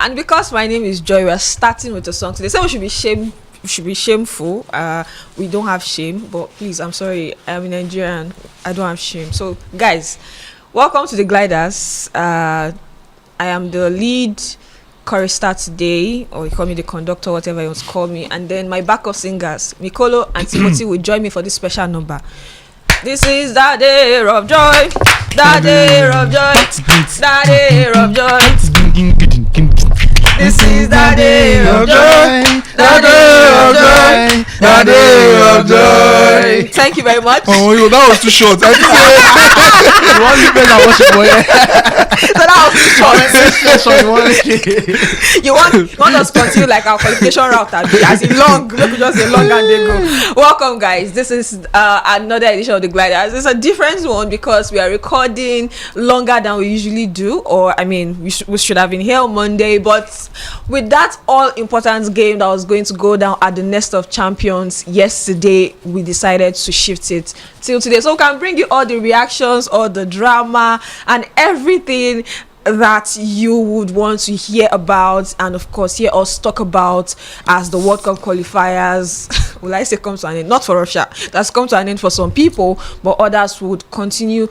And because my name is Joy, we're starting with a song today. So we should be shameful. We don't have shame, but please, I'm sorry, I'm a Nigerian. I don't have shame. So guys, welcome to the Gliders. I am the lead chorister today, or you call me the conductor, whatever you want to call me. And then my backup singers, Mikolo and Timothy, will join me for this special number. This is the day of joy, the day of joy, the day of joy. This is the day of joy, the day of joy, the day of joy. Thank you very much. Oh, that was too short. I think you want to better watch it, boy. So that was too short. You want us to continue like our qualification route as a long, just a long and they go. Welcome, guys. This is another edition of the Gliders. It's a different one because we are recording longer than we usually do, or I mean, we should have been here on Monday, but with that all-important game that was going to go down at the Nest of Champions yesterday, we decided to shift it till today, so we can bring you all the reactions, all the drama, and everything that you would want to hear about, and of course hear us talk about as the World Cup qualifiers will I say come to an end, not for Russia, that's come to an end for some people, but others would continue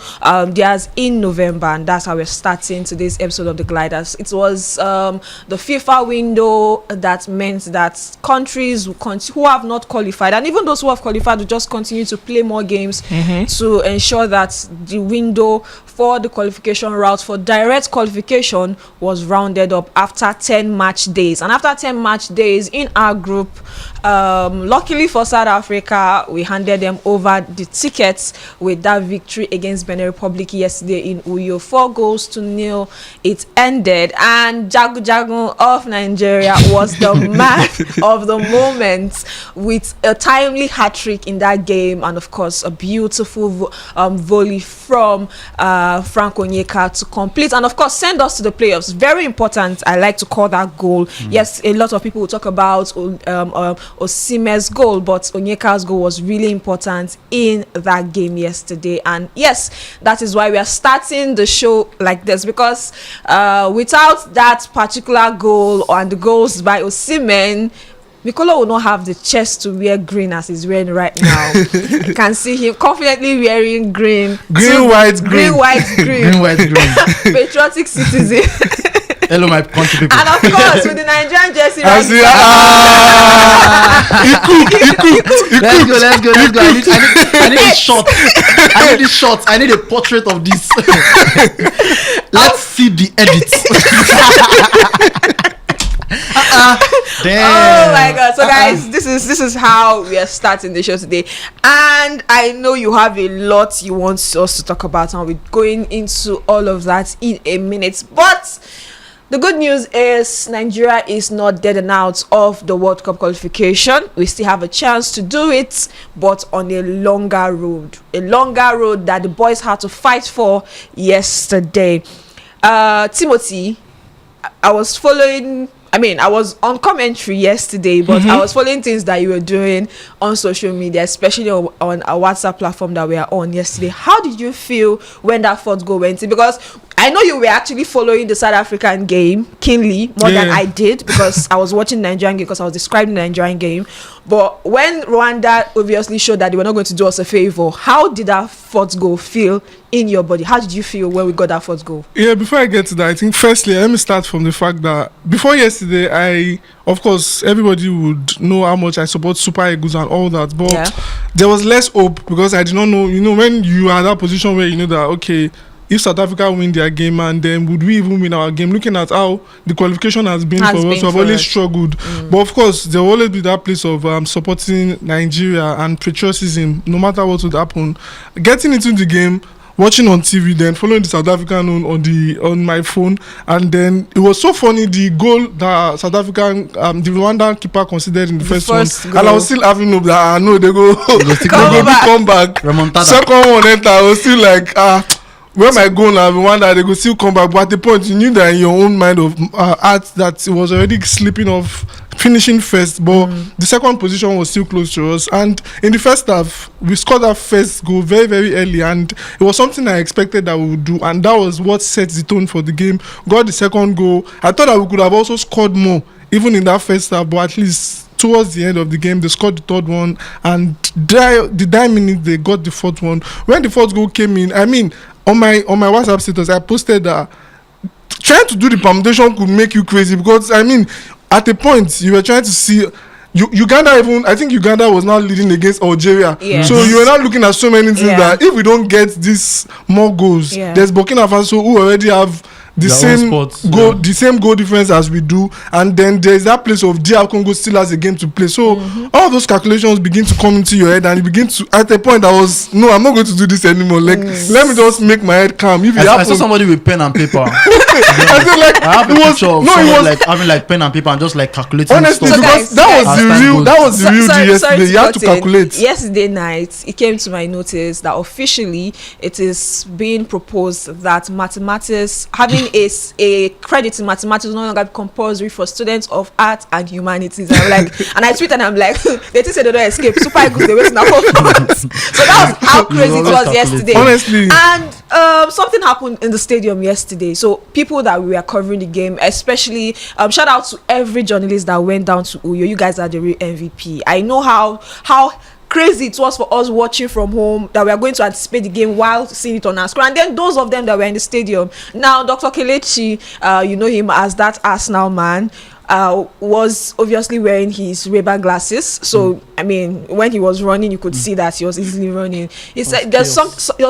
theirs in November, and that's how we're starting today's episode of the Gliders. It was the FIFA window that meant that countries who have not qualified, and even those who have qualified, will just continue to play more games to ensure that the window for the qualification route for direct qualification was rounded up after 10 match days. And after 10 match days in our group, luckily for South Africa, we handed them over the tickets with that victory against Benin Republic yesterday in Uyo. 4-0 it ended, and Jagu Jagu of Nigeria was the man of the moment with a timely hat-trick in that game, and of course a beautiful volley from Frank Onyeka to complete and of course send us to the playoffs. Very important, I like to call that goal. Yes, a lot of people will talk about Osimhen's goal, but Onyeka's goal was really important in that game yesterday. And yes, that is why we are starting the show like this, because without that particular goal and the goals by Osimhen, Mikolo will not have the chest to wear green as he's wearing right now. You can see him confidently wearing green, white, green. Patriotic citizen. Hello, my country people. And of course, with the Nigerian jersey. Let's go. I need this shot. I need a portrait of this. Let's see the edit. Oh my god. So guys, this is how we are starting the show today, and I know you have a lot you want us to talk about, and we're going into all of that in a minute. But the good news is Nigeria is not dead and out of the World Cup qualification. We still have a chance to do it, but on a longer road that the boys had to fight for yesterday. Timothy, I was on commentary yesterday, but I was following things that you were doing on social media, especially on a WhatsApp platform that we are on yesterday. How did you feel when that fourth goal went in? Because I know you were actually following the South African game keenly more than I did, because I was watching the Nigerian game, because I was describing the Nigerian game. But when Rwanda obviously showed that they were not going to do us a favor, how did that fourth goal feel in your body? How did you feel when we got that fourth goal? Yeah, before I get to that, I think firstly, let me start from the fact that before yesterday, of course, everybody would know how much I support Super Eagles and all that, but there was less hope because I did not know, when you are in that position where you know that, okay, if South Africa win their game, and then would we even win our game? Looking at how the qualification has been for us, we've always struggled. But of course, there will always be that place of supporting Nigeria and patriotism, no matter what would happen. Getting into the game, watching on TV, then following the South African on my phone, and then it was so funny, the goal that South African the Rwandan keeper considered in the first one, goal. And I was still having hope that I know they go come back. Second one enter, I was still like where my goal now, the one that they go still come back. But at the point, you knew that in your own mind of art that it was already slipping off, finishing first. But the second position was still close to us. And in the first half, we scored that first goal very, very early. And it was something I expected that we would do. And that was what set the tone for the game. Got the second goal. I thought that we could have also scored more, even in that first half. But at least towards the end of the game, they scored the third one, and the 9 minutes they got the fourth one. When the fourth goal came in, I mean, on my WhatsApp status, I posted that trying to do the permutation could make you crazy, because I mean, at a point you were trying to see. Uganda I think Uganda was now leading against Algeria. Yes. So you were now looking at so many things that if we don't get these more goals, there's Burkina Faso who already have the same goal difference as we do, and then there's that place of DR Congo still has a game to play. So all those calculations begin to come into your head, and you begin to, at a point, I'm not going to do this anymore. Like, let me just make my head calm. If I saw somebody with pen and paper. I feel like I have a picture of someone like having like pen and paper and just like calculating. Honestly, stuff. because that was the real deal yesterday. You had to calculate. Yesterday night, it came to my notice that officially it is being proposed that mathematics, having a credit in mathematics, is no longer compulsory for students of art and humanities. And I'm like, and I tweet and I'm like, they think they don't escape. Super Eagles, they wait now performance. So that was how crazy it was yesterday. Honestly, and something happened in the stadium yesterday. So people that we were covering the game, especially shout out to every journalist that went down to Uyo. You guys are the real MVP. I know how crazy it was for us watching from home, that we are going to anticipate the game while seeing it on our screen, and then those of them that were in the stadium. Now Dr. Kelechi, you know him as that Arsenal man, was obviously wearing his Ray-Ban glasses. So I mean, when he was running, you could see that he was easily running. He said there's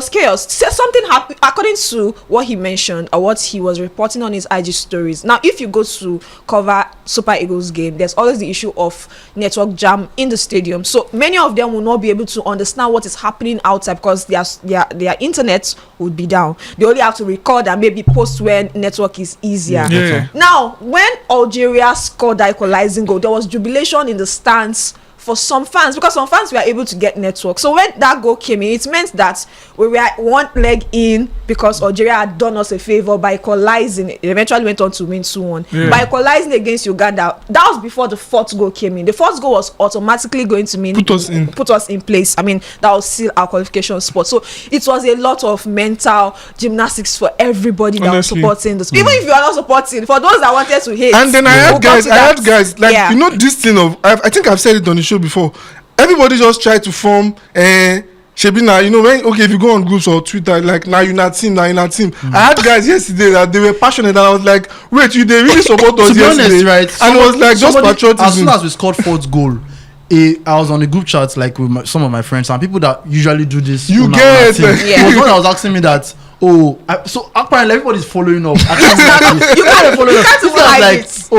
chaos. Something happened according to what he mentioned or what he was reporting on his IG stories. Now, if you go to cover Super Eagles game, there's always the issue of network jam in the stadium. So many of them will not be able to understand what is happening outside because their internet would be down. They only have to record and maybe post where network is easier. Yeah. Now, when Algeria scored that equalizing goal, there was jubilation in the stands for some fans, because some fans were able to get network. So when that goal came in, it meant that we were one leg in because Algeria had done us a favor by equalizing. It eventually went on to win 2-1 by equalizing against Uganda. That was before the fourth goal came in. The fourth goal was automatically going to mean put us in place. I mean, that was still our qualification spot. So it was a lot of mental gymnastics for everybody that was supporting this. Even if you are not supporting, for those that wanted to hate. And then I had guys like, you know, this thing of, I think I've said it on the show before. Everybody just try to form Shebina, you know, if you go on groups or Twitter, like, now you're not team. I had guys yesterday that they were passionate, and I was like, wait, they really support us yesterday? Honest, right? And it was like, just patriotism. As soon as we scored fourth goal, I was on the group chat like with some of my friends and people that usually do this. You get it. Was one that was asking me that, so apparently everybody's following up. You can't follow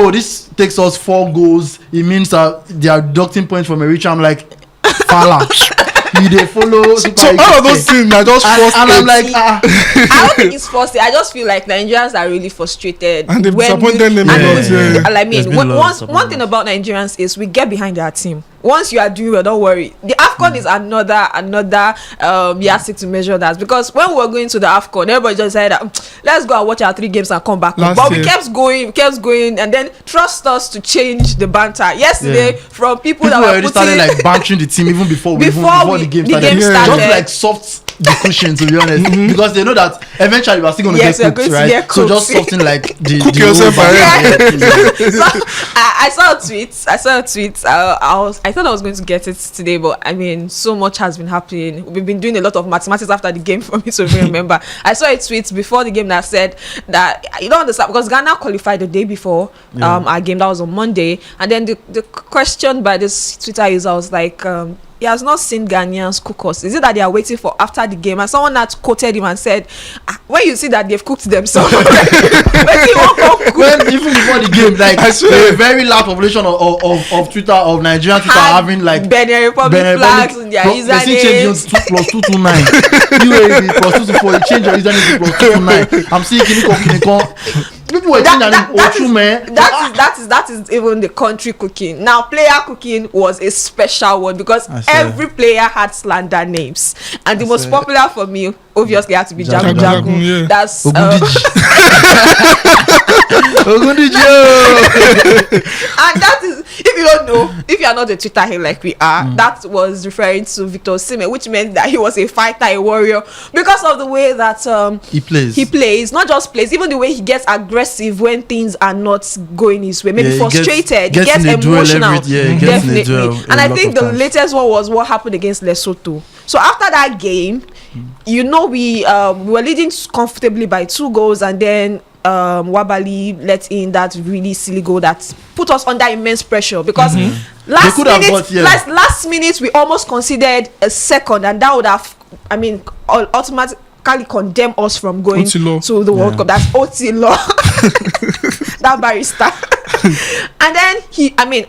up. This takes us 4 goals. It means that they are deducting points from a reach. I'm like, Fala. They follow. So all of those things are just frustrated. And I'm like, I don't think it's frustrated. I just feel like Nigerians are really frustrated. And they've disappointed them. I mean, one thing about Nigerians is we get behind our team. Once you are doing well, don't worry. The AFCON is another yardstick to measure that, because when we were going to the AFCON, everybody just said that let's go and watch our 3 games and come back. But we kept going, and then trust us to change the banter. Yesterday, from people that were already started like bantering the team even before the game started. Just like soft the cushion, to be honest, because they know that eventually we're still going to get cooked, right? So just something like the cook yourself. So I saw a tweet. I thought I was going to get it today, but I mean, so much has been happening. We've been doing a lot of mathematics after the game for me to remember. I saw a tweet before the game that said that you don't understand, because Ghana qualified the day before our game. That was on Monday, and then the question by this Twitter user was like, he has not seen Ghanaians cook us. Is it that they are waiting for after the game? And someone that quoted him and said, when you see that they've cooked themselves, when even before the game, like a very large population of Twitter, of Nigerian Twitter having like Benin Republic flags in their username. They change +229. UAB +224. You change your username to +229. I'm seeing Kiniko. People were that is even the country cooking. Now, player cooking was a special one, because every player had slander names, and the most popular for me obviously had to be Jagu. Yeah. That's and that is, if you don't know, if you are not a Twitter head like we are, that was referring to Victor Osimhen, which meant that he was a fighter, a warrior, because of the way that he plays, not just plays, even the way he gets aggressive when things are not going his way, maybe frustrated, he gets emotional, definitely. And I think the latest one was what happened against Lesotho. So after that game, we were leading comfortably by 2 goals, and then Wabali let in that really silly goal that put us under immense pressure, because last minute we almost conceded a second, and that would have, automatically condemn us from going to the World Cup. That's Otilo, that barrister. And then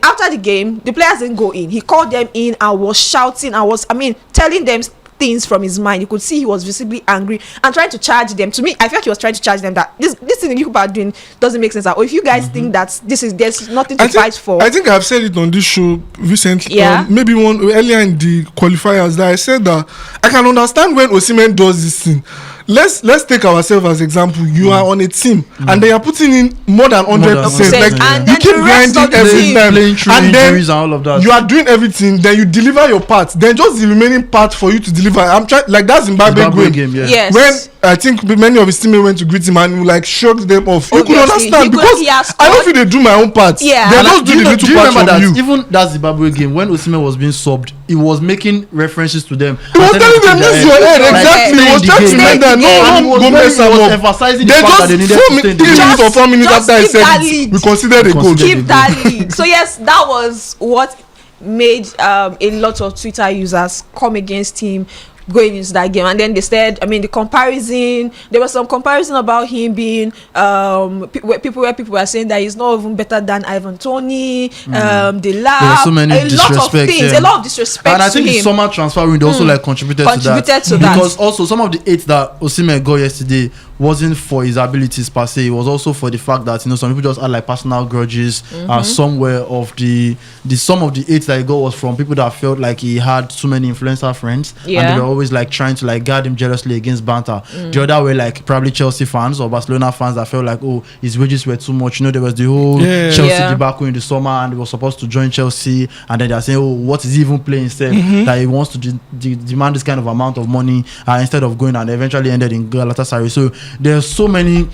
after the game, the players didn't go in. He called them in and was shouting and was telling them things from his mind. You could see he was visibly angry and trying to charge them. To me, I feel like he was trying to charge them that this thing you people are doing doesn't make sense. Or if you guys think that there's nothing to fight for. I think I've said it on this show recently. Yeah. Maybe one earlier in the qualifiers, that I said that I can understand when Osimhen does this thing. Let's take ourselves as example. You are on a team and they are putting in more than 100%. And you keep grinding every time, and then and all of that. You are doing everything. Then you deliver your part. Then just the remaining part for you to deliver. I'm trying like that Zimbabwe game. Yeah. Yes. When I think many of his teammates went to greet him and shrugged them off. You could understand because I don't feel they do my own part. Yeah. They just do the little part from you. Even that Zimbabwe game when Osimhen was being subbed, he was making references to them. He was telling them use your head, exactly. He was trying to make that no go mess them up. Emphasizing the fact that they needed to stay in the 3 minutes or 4 minutes after I said it, we considered a goal. Keep that lead. So yes, that was what made a lot of Twitter users come against him going into that game. And then they said, the comparison, there was some comparison about him being people were saying that he's not even better than Ivan Toney, the lab, so many a lot of things, a lot of disrespect. And I think the summer transfer window also contributed to that. Because also some of the 8 that Osimhen got yesterday wasn't for his abilities per se. It was also for the fact that some people just had personal grudges. Somewhere of the some of the 8 that he got was from people that felt like he had too many influencer friends, and they were always trying to guard him jealously against banter. The other way, probably Chelsea fans or Barcelona fans that felt like, oh, his wages were too much. There was the whole Chelsea debacle in the summer, and he was supposed to join Chelsea, and then they're saying, oh, what is he even playing instead? That he wants to demand this kind of amount of money instead of going, and eventually ended in Galatasaray. So there's so many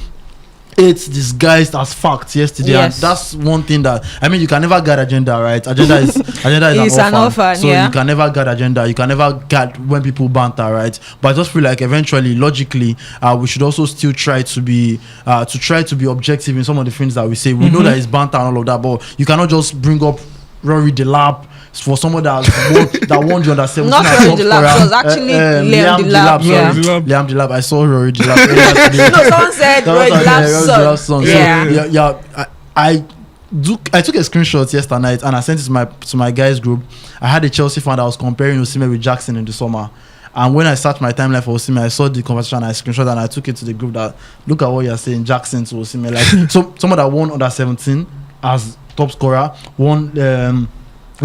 8 disguised as facts yesterday, and that's one thing that you can never guard agenda, right? Agenda is an orphan, so you can never guard agenda. You can never guard when people banter, right? But I just feel like eventually, logically, we should also still try to be objective in some of the things that we say. We know that it's banter and all of that, but you cannot just bring up Rory Delap for someone that won the under 17. Not Rory Delap, it was actually Liam Delap. Liam Delap. I saw Rory Delap. No, someone said Rory Delap's son. Yeah. I took a screenshot yesterday night and I sent it to my guys group. I had a Chelsea fan that was comparing Osimhen with Jackson in the summer. And when I searched my timeline for Osimhen, I saw the conversation, I screenshot and I took it to the group that look at what you're saying, Jackson to Osimhen. So someone that won under 17 as top scorer, won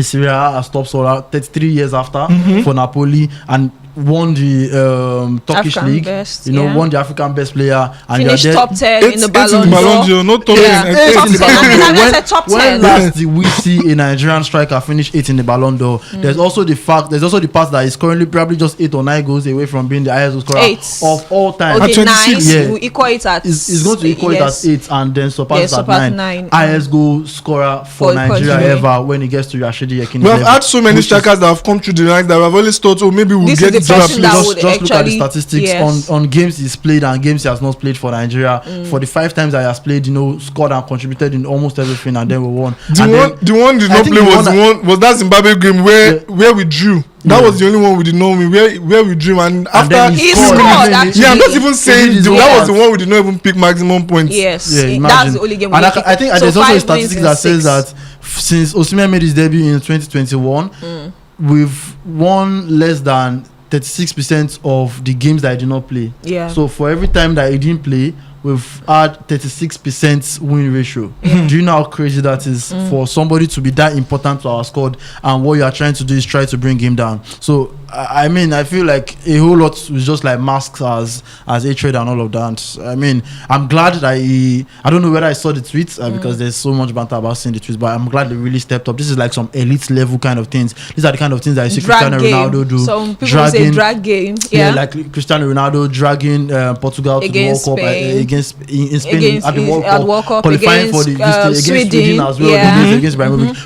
Syria as top scorer 33 years after for Napoli, and won the Turkish African league, best, won the African best player, and finished top 10 in the Ballon d'Or. Not top 10. Top 10. When last did we see a Nigerian striker finish 8 in the Ballon d'Or? There's also the part that he's currently probably just 8 or 9 goals away from being the highest scorer of all time. Okay, 9. We equal it at. He's going to equal it at 8 and then surpass it at 9. Highest goal scorer for Nigeria ever when he gets to Rashidi Yekini. We have had so many strikers that have come through the ranks that we have always thought, oh, maybe we'll get just look at the statistics on games he's played and games he has not played for Nigeria. For the 5 times that he has played, scored and contributed in almost everything, and then we won. The one did not play was that Zimbabwe game where we drew. That was the only one we did not win. Where we drew, and after he scored. I'm not even saying that was the one we did not even pick maximum points. Yes, that's the only game. And I think there's also a statistic that says that since Osimhen made his debut in 2021, we've won less than 36% of the games that he did not play. Yeah. So for every time that he didn't play, we've had 36% win ratio. Do you know how crazy that is for somebody to be that important to our squad, and what you are trying to do is try to bring him down? So I mean, I feel like a whole lot was just like masked as hatred and all of that. I mean, I'm glad that I don't know whether I saw the tweets because there's so much banter about seeing the tweets, but I'm glad they really stepped up. This is like some elite level kind of things. These are the kind of things that you see Cristiano Ronaldo do. Some people say drag game. Yeah, like Cristiano Ronaldo dragging Portugal to the World Cup against Spain at the World Cup, qualifying for against Sweden as well. Against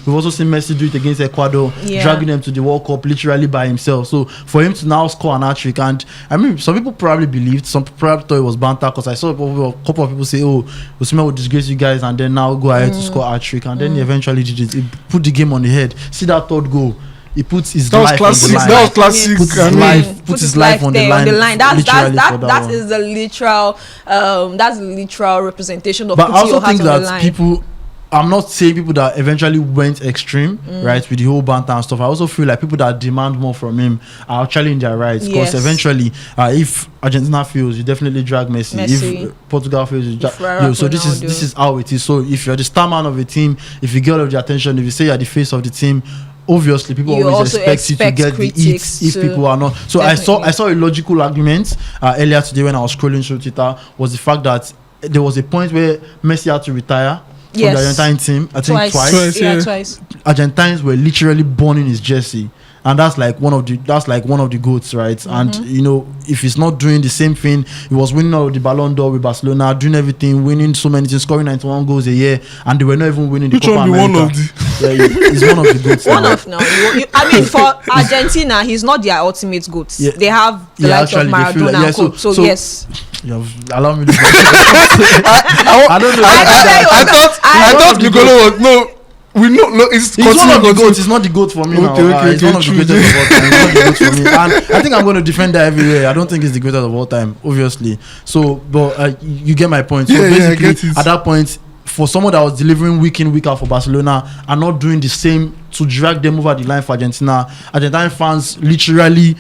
We've also seen Messi do it against Ecuador, dragging them to the World Cup literally by himself. So for him to now score an hat-trick, and I mean, some people probably believed, some people probably thought it was banter, because I saw a couple of people say, "Oh, Osimhen will disgrace you guys," and then now go ahead to score a hat-trick, and then he eventually did it. He put the game on the head. See that third goal. He puts his life on the line. That was classic. Puts his life on the line. That is the literal. That's the literal representation of. But I also think that that people. I'm not saying people that eventually went extreme, right, with the whole banter and stuff. I also feel like people that demand more from him are actually in their rights. Because eventually, if Argentina fails, you definitely drag Messi. If Portugal fails, you drag. So this is how it is. So if you're the star man of a team, if you get all of the attention, if you say you're the face of the team, obviously people always expect you to get the hits if people are not. So definitely. I saw a logical argument earlier today when I was scrolling through Twitter, was the fact that there was a point where Messi had to retire from the Argentine team. I think twice. Argentines were literally burning his jersey, and that's like one of the goats, right? And you know, if he's not doing the same thing, he was winning all of the Ballon d'Or with Barcelona, doing everything, winning so many things, scoring 91 goals a year, and they were not even winning the Copa America. He's one of the goats. I mean, for Argentina, he's not their ultimate goat. Yeah. They have the likes of Maradona. So yes. Allow me to I thought Nicolo was no. We know, it's one of the goats. It's not the goat for me now. It's one of the greatest of all time. It's not the goat for me. And I think I'm going to defend that everywhere. I don't think it's the greatest of all time, obviously. So, but you get my point. So basically, at that point, for someone that was delivering week in, week out for Barcelona and not doing the same to drag them over the line for Argentina, Argentine fans literally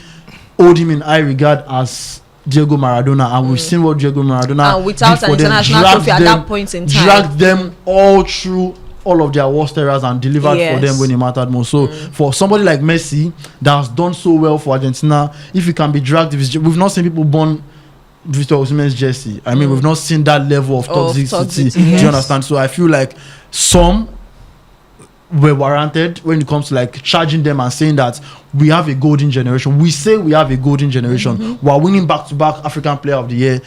owed him in high regard as Diego Maradona, and we've seen what Diego Maradona and without an international trophy at that point in time, dragged them all through all of their worst errors and delivered for them when it mattered most. So for somebody like Messi that has done so well for Argentina, if he can be dragged, we've not seen people burn Victor Osimhen's jersey. I mean, we've not seen that level of toxicity. Do you understand? So I feel like some were warranted when it comes to like charging them and saying that we have a golden generation. We say we have a golden generation. We are winning back-to-back African Player of the Year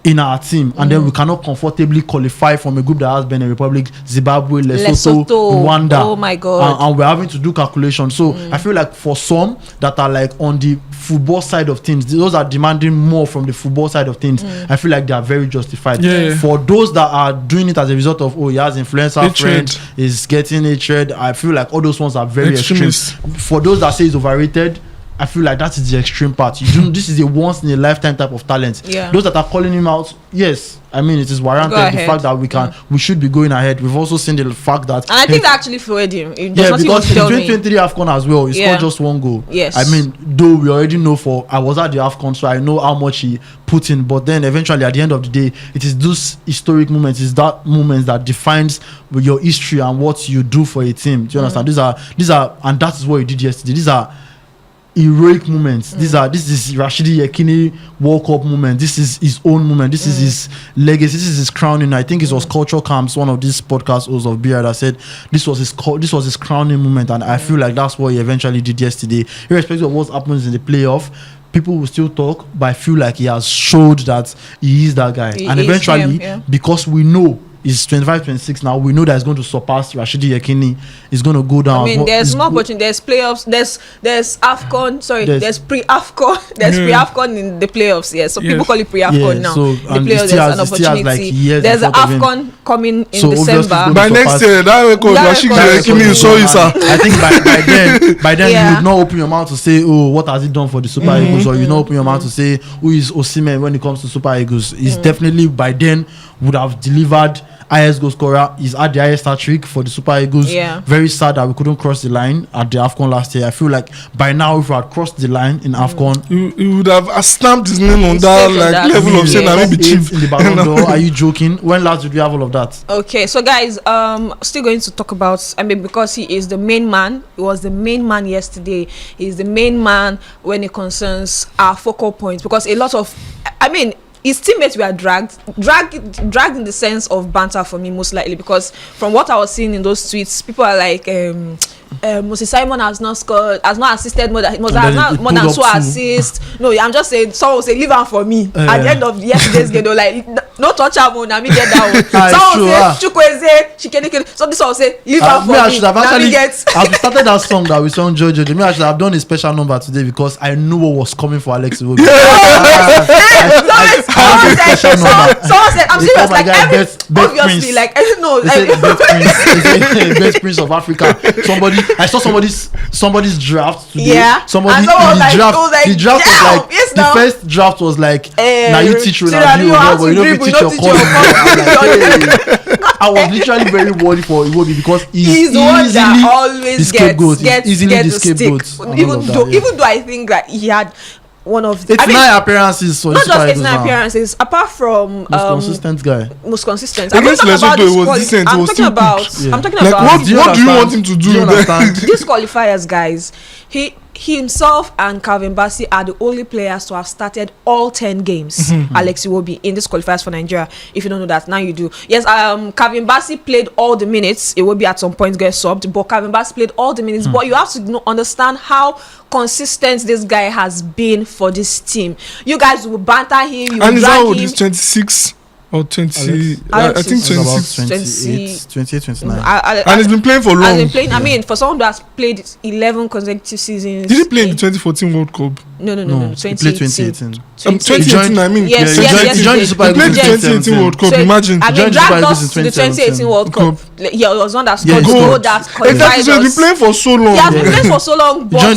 in our team, and then we cannot comfortably qualify from a group that has Benin Republic, Zimbabwe, Lesotho, Rwanda. Oh my God! And we're having to do calculations. So I feel like for some that are like on the football side of things, those are demanding more from the football side of things. I feel like they are very justified. For those that are doing it as a result of he has influencer friends, is getting hatred, I feel like all those ones are very extreme. For those that say it's overrated, I feel like that is the extreme part. This is a once in a lifetime type of talent. Those that are calling him out, yes, I mean it is warranted. The fact that we should be going ahead. We've also seen the fact that, and I think that actually fueled him. Because in 2023 AFCON as well, he scored just one goal. Yes, I mean, though we already know I was at the AFCON, so I know how much he put in. But then eventually, at the end of the day, it is those historic moments, it's that moment that defines your history and what you do for a team. Do you understand? These are, and that is what he did yesterday. These are heroic moments. This is Rashidi Yekini World Cup moment. This is his own moment. This is his legacy. This is his crowning. I think it was Cultural Camps, one of these podcast hosts of BR, that said this was his crowning moment, and I feel like that's what he eventually did yesterday. Irrespective of what happens in the playoff, people will still talk, but I feel like he has showed that he is that guy. And eventually, because we know is 25-26 now, we know that it's going to surpass Rashidi Yekini. It's going to go down. I mean, there's more opportunity. There's playoffs. There's AFCON. Sorry, there's pre-AFCON. There's pre-AFCON in the playoffs. Yeah, so people call it pre-AFCon now. So the playoffs, there's an opportunity. There's an AFCON coming in December. By next year, that record Rashidi Yekini so is. I think by then you would not open your mouth to say, oh, what has he done for the Super Eagles, or you not open your mouth to say who is Osimhen when it comes to Super Eagles. He's definitely by then would have delivered highest goal scorer. He's at the highest hat trick for the Super Eagles. Yeah. Very sad that we couldn't cross the line at the AFCON last year. I feel like by now, if we had crossed the line in AFCON, you would have stamped his name on that level of saying that maybe chief in the Ballon d'Or. Are you joking? When last did we have all of that? Okay, so guys, still going to talk about. I mean, because he is the main man. He was the main man yesterday. He's the main man when it concerns our focal points. Because a lot of, I mean, his teammates were dragged in the sense of banter for me, most likely, because from what I was seeing in those tweets, people are like, Osimhen has not scored, has not assisted more than two assists. No, I'm just saying, someone will say, leave him for me. At the end of yesterday's game, they're like, no touch him on, me get that one. Someone will say, Chukwueze, Shikenike. So this one will say, leave him for me. I should have actually, I've started that song that we sang Jojo. I should have done a special number today because I knew what was coming for Alex Iwobi. Someone said, I'm serious, like obviously, like I don't know, best prince of Africa. I saw somebody's draft today. Yeah. Somebody in the draft was like the first draft was like now you teach Ronaldo, but you don't teach your cousin. I was literally very worried for Iwobi because he's the one that always gets the scapegoat. Even though I think that he had one of the 89 appearances for not just 89 appearances, apart from most consistent guy. Most consistent. I'm talking about what do you want him to do? These qualifiers, guys. He himself and Calvin Bassey are the only players to have started all 10 games. Alex Iwobi in this qualifiers for Nigeria. If you don't know that, now you do. Yes, Calvin Bassey played all the minutes. Iwobi at some point got subbed, but Calvin Bassey played all the minutes. But you have to understand how consistent this guy has been for this team. You guys will banter him. You will drag him. He's 26 or 20. I think 26. 28, 29. And he's been playing for long. I mean, for someone who has played 11 consecutive seasons. Did he play in the 2014 World Cup? No. He played 2018. 2018, I mean. Yes, he joined the Super He Eagles played the 2018 World Cup, imagine. I mean, dragged us to the 2018 World Cup. He was one that scored goal that qualified us. He's been playing for so long. He has been playing for so long, but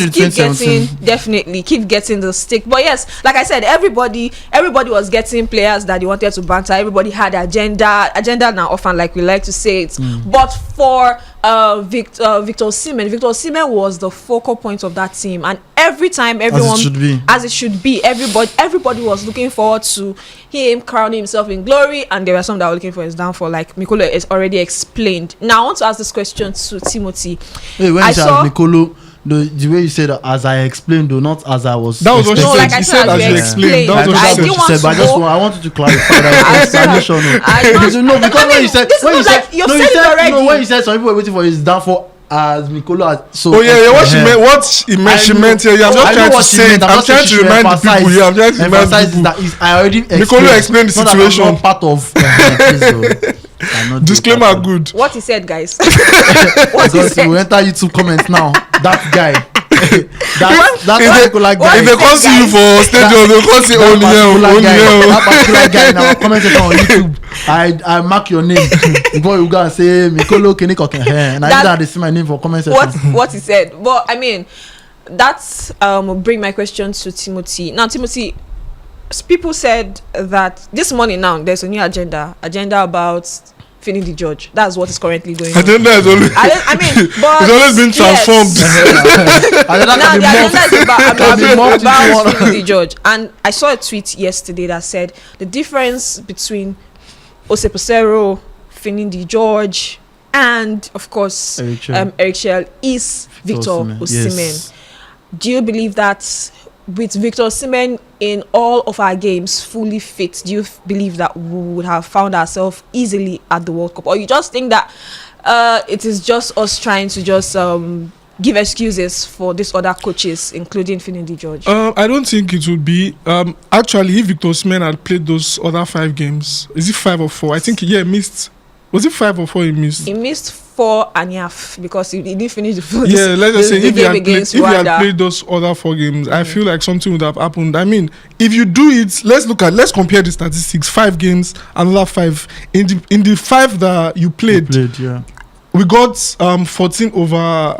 keep getting the stick. But yes, like I said, everybody was getting players that they wanted to banter. Everybody had agenda now often, like we like to say it. But for Victor Osimhen was the focal point of that team, and every time everyone, as it should be, everybody was looking forward to him crowning himself in glory, and there were some that were looking for his downfall, like Mikolo has already explained. Now I want to ask this question to Timothy. Hey, when you said Mikolo, the way you said as I explained, though, not as I was. That was what she said. He said as you explained. That was what she said. But I wanted to clarify that explanation. No, because when you said when you said some people were waiting for his downfall as Mikolo. So what he meant. She meant here. I'm just trying to say. I'm trying to remind the people here. I'm trying to remind the people. I already Mikolo explained the situation. Not part of. Disclaimer good. What he said, guys. Because we enter YouTube comments now. That guy. That's people like guy. If they can't see you for stadium, they can't see only that particular guy in our comment section on YouTube. I mark your name before you go and say Mikolo Keniko and I didn't they see my name for comment section. What he said. But I mean, that's bring my question to Timothy. Now, Timothy, people said that this morning now there's a new agenda about Finidi the Judge. That's what is currently going on. Agenda is always. I mean, but it's always been transformed. Now the agenda is about Finidi the Judge. And I saw a tweet yesterday that said the difference between Osepocero, Finidi the Judge, and of course Eric Shell is Victor Osimhen. Yes. Do you believe that with Victor Osimhen in all of our games fully fit, do you believe that we would have found ourselves easily at the World Cup, or you just think that it is just us trying to just give excuses for these other coaches, including Finidi George? I don't think it would be. Actually, if Victor Osimhen had played those other 5 games, is it 5 or 4? I think he missed. Was it 5 or 4 he missed? He missed 4 and a half because he didn't finish the full. Yeah, let's just say if he had played those other 4 games, I feel like something would have happened. I mean, if you do it, let's compare the statistics. 5 games, another 5. In the 5 that you played, yeah. We got 14 over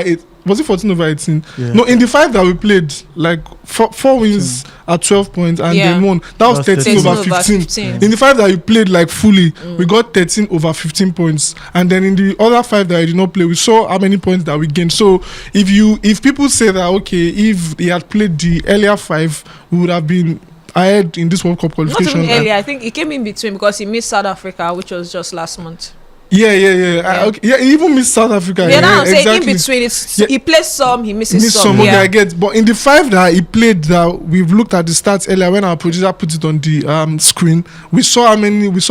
8. Was it 14 over 18? Yeah. No, in the 5 that we played, like 4 wins at 12 points and then 1. That was 13 over 15. In the 5 that we played like fully, we got 13 over 15 points. And then in the other 5 that I did not play, we saw how many points that we gained. So if people say that, okay, if he had played the earlier 5, we would have been ahead in this World Cup qualification. Not even earlier. I think he came in between because he missed South Africa, which was just last month. Yeah. He even missed South Africa. Yeah, now I'm saying in between. He plays some, he misses some. Okay, I get. But in the 5 that he played, that we've looked at the stats earlier when our producer put it on the screen, we saw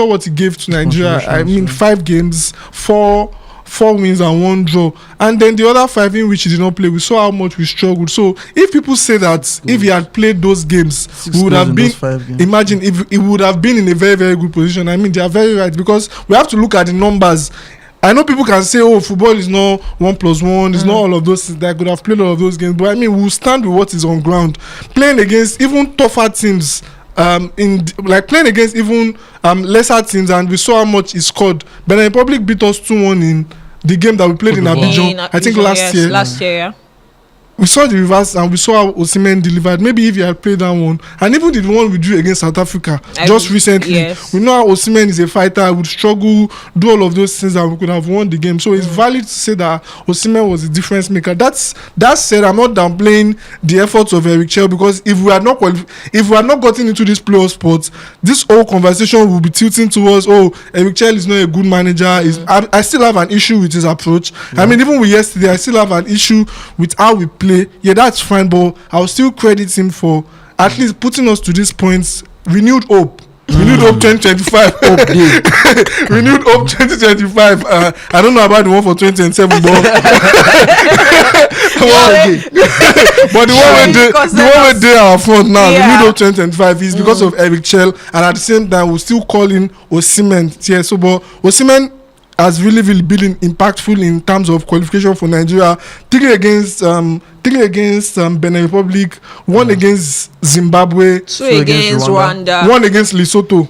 what he gave to Nigeria. I mean, 5 games, 4 wins and 1 draw, and then the other 5 in which he did not play, we saw how much we struggled. So if people say that if he had played those games, we would have been, imagine if he would have been in a very, very good position. I mean, they are very right, because we have to look at the numbers. I know people can say, oh, football is not 1+1, it's not all of those things, that I could have played all of those games, but I mean, we'll stand with what is on ground, playing against even tougher teams, playing against even lesser teams, and we saw how much he scored. Benin Republic beat us 2-1 in the game that we played in Abidjan, I think last year. Last year, yeah. We saw the reverse, and we saw how Osimhen delivered. Maybe if he had played that one, and even the one we drew against South Africa recently, we know how Osimhen is a fighter, would struggle, do all of those things, and we could have won the game. So it's valid to say that Osimhen was a difference maker. That said, I'm not downplaying the efforts of Eric Chell, because if we had not gotten into this playoff spot, this whole conversation will be tilting towards, oh, Eric Chell is not a good manager. I still have an issue with his approach. I mean, even with yesterday, I still have an issue with how we play. Yeah, that's fine, but I'll still credit him for at least putting us to this point. Renewed hope. Renewed hope 2025. Renewed hope 2025. I don't know about the one for 2027, but but the one we did our front now, renewed hope 2025 is because of Eric Chell, and at the same time we're still calling Osimhen. Yeah, so but Osimhen has really been impactful in terms of qualification for Nigeria. 3 against Benin Republic, 1 against Zimbabwe, 2 against Rwanda, 1 against Lesotho.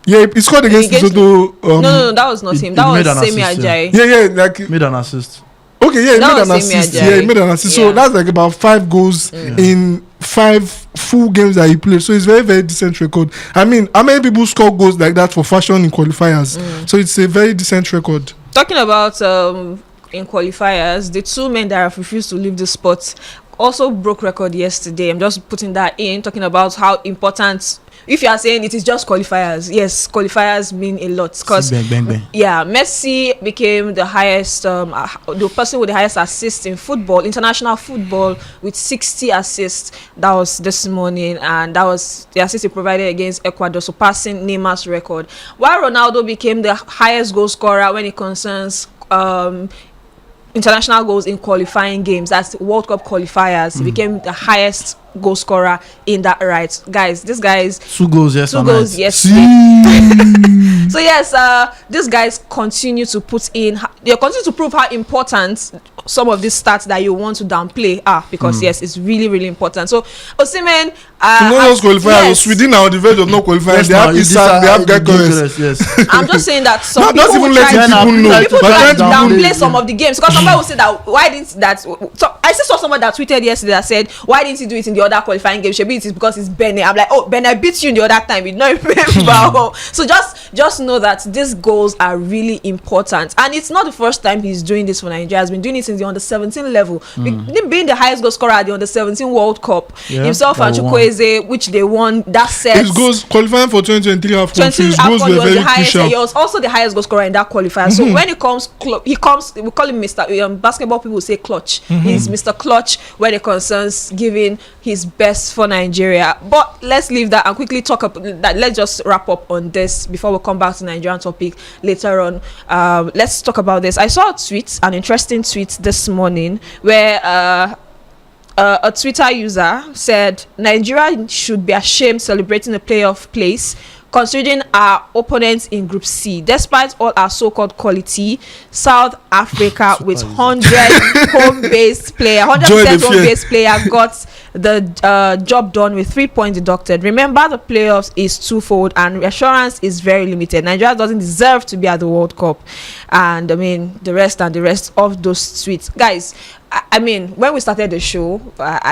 Yeah, he scored against Lesotho. No, that was not him. That was Semi Ajayi. Yeah, made an assist. Okay, yeah, he made an assist. Yeah, he made an assist. So that's like about 5 goals in 5 full games that he played. So it's very, very decent record. I mean, how many people score goals like that for fashion in qualifiers? So it's a very decent record. Talking about in qualifiers, the 2 men that have refused to leave the spot also broke record yesterday. I'm just putting that in, talking about how important. If you are saying it is just qualifiers, yes, qualifiers mean a lot, because Messi became the highest, the person with the highest assists in football, international football, with 60 assists. That was this morning, and that was the assist he provided against Ecuador, surpassing Neymar's record. While Ronaldo became the highest goal scorer when it concerns international goals in qualifying games, that's World Cup qualifiers. He became the highest goal scorer in that right. Guys, this guy is 2 goals yesterday. So yes, these guys continue to prove how important some of these stats that you want to downplay are, because yes, it's really, really important. So Osimhen, qualifiers, Sweden are on the verge of not qualifying. They have Isak, they have Gyökeres. Yes. I'm just saying that some people will try to downplay some of the games, because somebody will say that why didn't that. So I saw someone that tweeted yesterday that said, why didn't he do it in the other qualifying game? Maybe it is because it's Benin. I'm like, oh, Benin beat you in the other time, you don't remember. So just know that these goals are really important, and it's not the first time he's doing this for Nigeria. He's been doing it since the under-17 level, being the highest goal scorer at the under-17 World Cup. Himself and Chukwueze, which they won that set. His goals qualifying for 2023 AFCON were very crucial. He was also the highest goal scorer in that qualifier. So when he comes, we call him Mr. Basketball people say clutch. He's Mr. Clutch when it concerns giving his best for Nigeria. But let's leave that and quickly talk about that. Let's just wrap up on this before we come back to Nigerian topic later on. Let's talk about this. I saw an interesting tweet this morning, where a Twitter user said Nigeria should be ashamed celebrating a playoff place, considering our opponents in Group C. Despite all our so-called quality, South Africa with 100 home-based player, 100% home-based player got the job done with 3 points deducted. Remember, the playoffs is twofold, and reassurance is very limited. Nigeria doesn't deserve to be at the World Cup, and I mean the rest of those tweets, guys. I mean, when we started the show,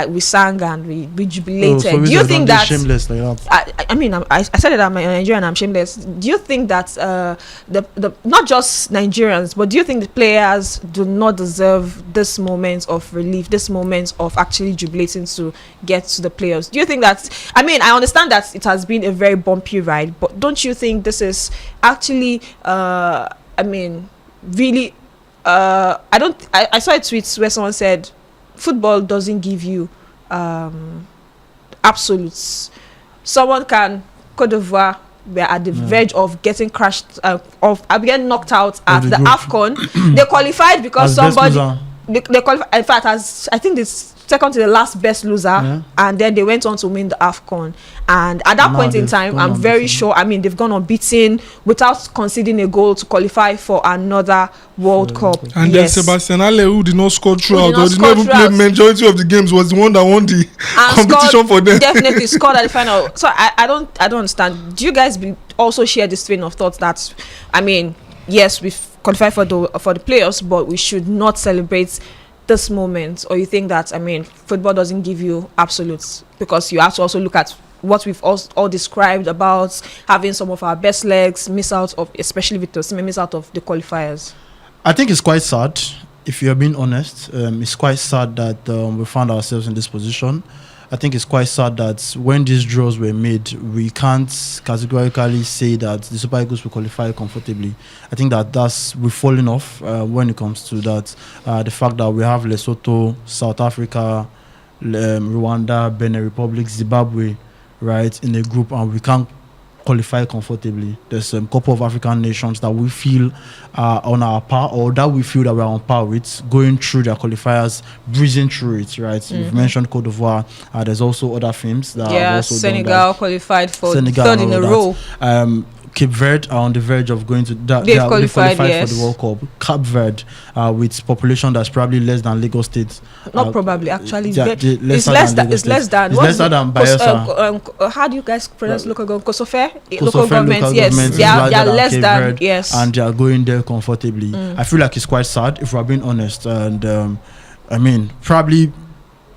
we sang and we jubilated. So do you think that? Shameless like that? I mean, I said that I'm Nigerian. I'm shameless. Do you think that the not just Nigerians, but do you think the players do not deserve this moment of relief, this moment of actually jubilating to get to the playoffs? Do you think that? I mean, I understand that it has been a very bumpy ride, but don't you think this is actually? I mean, really. I saw a tweet where someone said football doesn't give you absolutes. Someone can Cote d'Ivoire were at the verge of getting crashed of getting knocked out at the AFCON. They qualified because somebody they qualified. In fact, as I think this second to the last best loser, and then they went on to win the AFCON. And at that point in time, I'm very sure, I mean, they've gone unbeaten without conceding a goal to qualify for another World Cup. And then Sebastian Haller, who did not score throughout, or did not even play majority of the games, was the one that won the competition for them. Definitely scored at the final. So I don't understand. Do you guys also share this train of thought that, I mean, yes, we've qualified for the playoffs, but we should not celebrate this moment? Or you think that, I mean, football doesn't give you absolutes, because you have to also look at what we've all described about having some of our best legs miss out of, especially with Osimhen, miss out of the qualifiers? I think it's quite sad, if you're being honest. It's quite sad that we found ourselves in this position. I think it's quite sad that when these draws were made, we can't categorically say that the Super Eagles will qualify comfortably. I think we're falling off when it comes to that. The fact that we have Lesotho, South Africa, Rwanda, Benin Republic, Zimbabwe, right, in a group, and we can't qualify comfortably. There's a couple of African nations that we feel are on our par, or that we feel that we're on par with, going through their qualifiers, breezing through it, right? You've mentioned Cote d'Ivoire. There's also other films that have also Senegal qualified for third in a row. Cape Verde are on the verge of going to that. They've qualified for the World Cup. Cape Verde, with population that's probably less than Lagos State. Not probably, actually. It's less than Bayelsa. How do you guys pronounce local government? Kosofe? Local governments, yes. They are less than, yes. And they are going there comfortably. I feel like it's quite sad, if we're being honest. And I mean, probably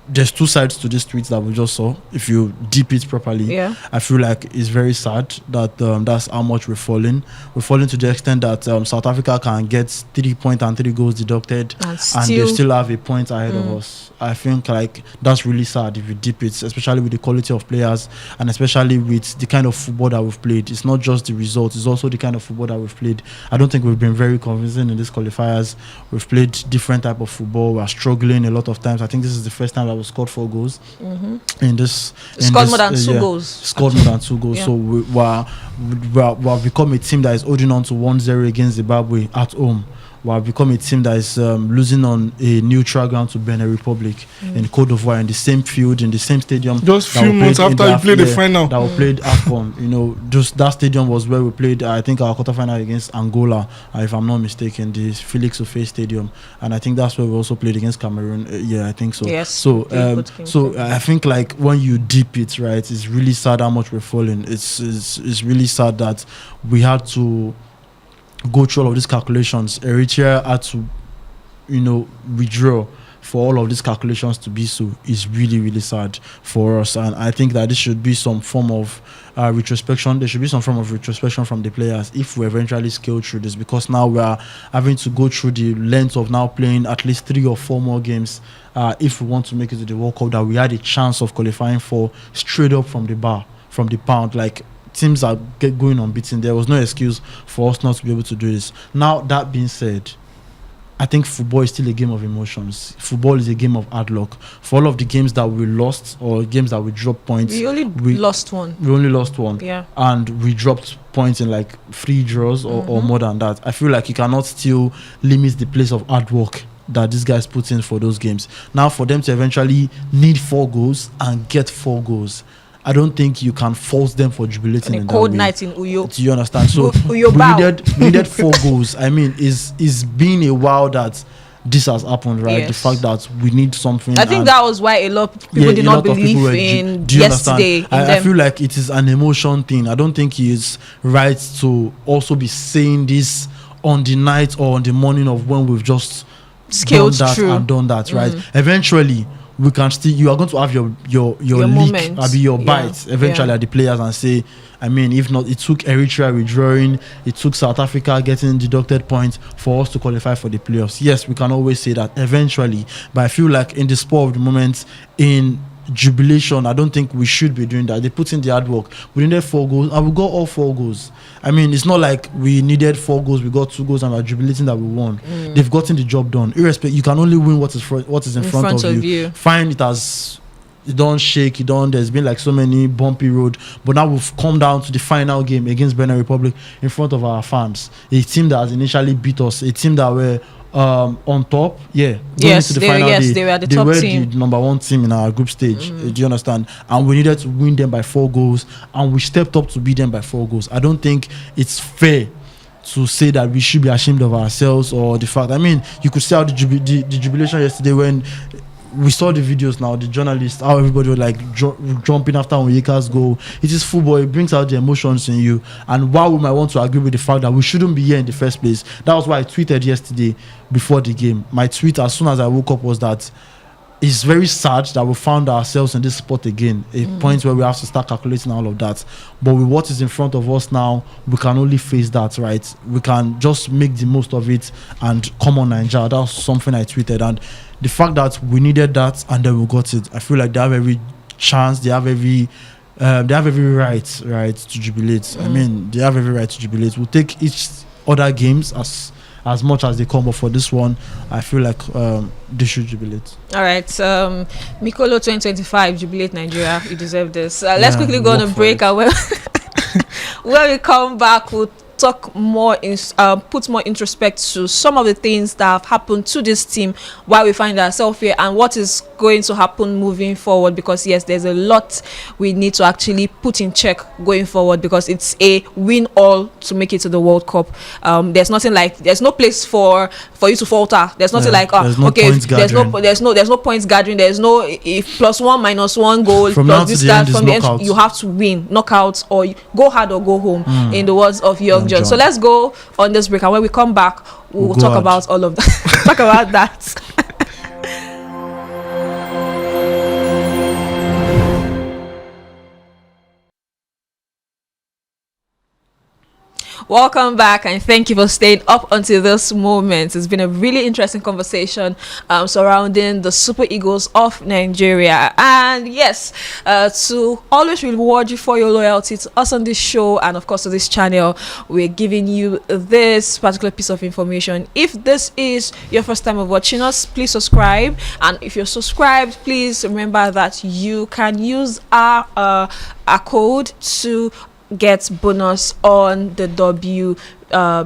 there's two sides to this tweet that we just saw. If you deep it properly, I feel like it's very sad that that's how much we're falling. We're falling to the extent that South Africa can get 3 points and 3 goals deducted, and they still have a point ahead of us. I think like that's really sad if you deep it, especially with the quality of players and especially with the kind of football that we've played. It's not just the results; it's also the kind of football that we've played. I don't think we've been very convincing in these qualifiers. We've played different type of football. We're struggling a lot of times. I think this is the first time that we scored 4 goals in this. Scored more than 2 goals. Scored more than 2 goals. So we've become a team that is holding on to 1-0 against Zimbabwe at home. We have become a team that is losing on a neutral ground to Benin Republic in Cote d'Ivoire, in the same field, in the same stadium. Just few months after you played the final. That we played AFCON. You know, just that stadium was where we played, I think, our quarterfinal against Angola, if I'm not mistaken, the Felix Ofe Stadium. And I think that's where we also played against Cameroon. I think so. Yes. So I think like when you deep it, right, it's really sad how much we're falling. It's really sad that we had to go through all of these calculations. Eritrea had to, withdraw for all of these calculations to be so. Is really, really sad for us. And I think that this should be some form of retrospection. There should be some form of retrospection from the players if we eventually scale through this, because now we are having to go through the length of now playing at least 3 or 4 more games if we want to make it to the World Cup that we had a chance of qualifying for, straight up from the pound. Like, teams are going unbeaten. There was no excuse for us not to be able to do this. Now, that being said, I think football is still a game of emotions. Football is a game of hard luck. For all of the games that we lost or games that we dropped points, we only lost one. We only lost one. Yeah. And we dropped points in like 3 draws or more than that. I feel like you cannot still limit the place of hard work that these guys put in for those games. Now, for them to eventually need 4 goals and get 4 goals, I don't think you can force them for jubilating in that way. Cold night in Uyo. Do you understand? So we needed 4 goals. I mean, it's been a while that this has happened, right? The fact that we need something. I think that was why a lot of people did not believe in yesterday. I feel like it is an emotion thing. I don't think he is right to also be saying this on the night or on the morning of when we've just done that, right? Eventually, we can still. You are going to have your leak, your bite eventually at the players and say, I mean, if not, it took Eritrea withdrawing, it took South Africa getting deducted points for us to qualify for the playoffs. Yes, we can always say that eventually, but I feel like in the spur of the moment, in jubilation, I don't think we should be doing that. They put in the hard work. We needed 4 goals and we got all 4 goals. I mean, it's not like we needed 4 goals, we got 2 goals and we're jubilating that we won. They've gotten the job done. Irrespective, you can only win what is in front of you. Find it as you don't shake, there's been like so many bumpy road, but now we've come down to the final game against Benin Republic in front of our fans. A team that has initially beat us, a team that were on top, they were the number 1 team in our group stage. Do you understand? And we needed to win them by 4 goals, and we stepped up to beat them by 4 goals. I don't think it's fair to say that we should be ashamed of ourselves or the fact. I mean, you could see how the jubilation yesterday when we saw the videos now, the journalists, how everybody was like jumping after Onyeka's goal. It is football, it brings out the emotions in you. And while we might want to agree with the fact that we shouldn't be here in the first place, that was why I tweeted yesterday before the game. My tweet as soon as I woke up was that it's very sad that we found ourselves in this spot again, a point where we have to start calculating all of that. But with what is in front of us now, we can only face that, right? We can just make the most of it and come on Nigeria. That was something I tweeted, and the fact that we needed that and then we got it, I feel like they have every chance, they have every right to jubilate. I mean, they have every right to jubilate. We'll take each other games as much as they come, but for this one, I feel like they should jubilate. All right, Mikolo 2025, jubilate Nigeria. You deserve this. Let's quickly go on a break. When we come back, we'll talk more, put more introspect to some of the things that have happened to this team while we find ourselves here and what is going to happen moving forward, because yes, there's a lot we need to actually put in check going forward, because it's a win all to make it to the World Cup. There's no place for you to falter. There's nothing there's no points gathering, there's no if +1 -1 goal from plus this that from the end, you have to win, knockouts, or go hard or go home, in the words of Young John. So let's go on this break, and when we come back, we'll talk about all of that. Talk about that. Welcome back, and thank you for staying up until this moment. It's been a really interesting conversation surrounding the Super Eagles of Nigeria. And yes, to always reward you for your loyalty to us on this show and of course to this channel, we're giving you this particular piece of information. If this is your first time of watching us, please subscribe. And if you're subscribed, please remember that you can use our code to get bonus on the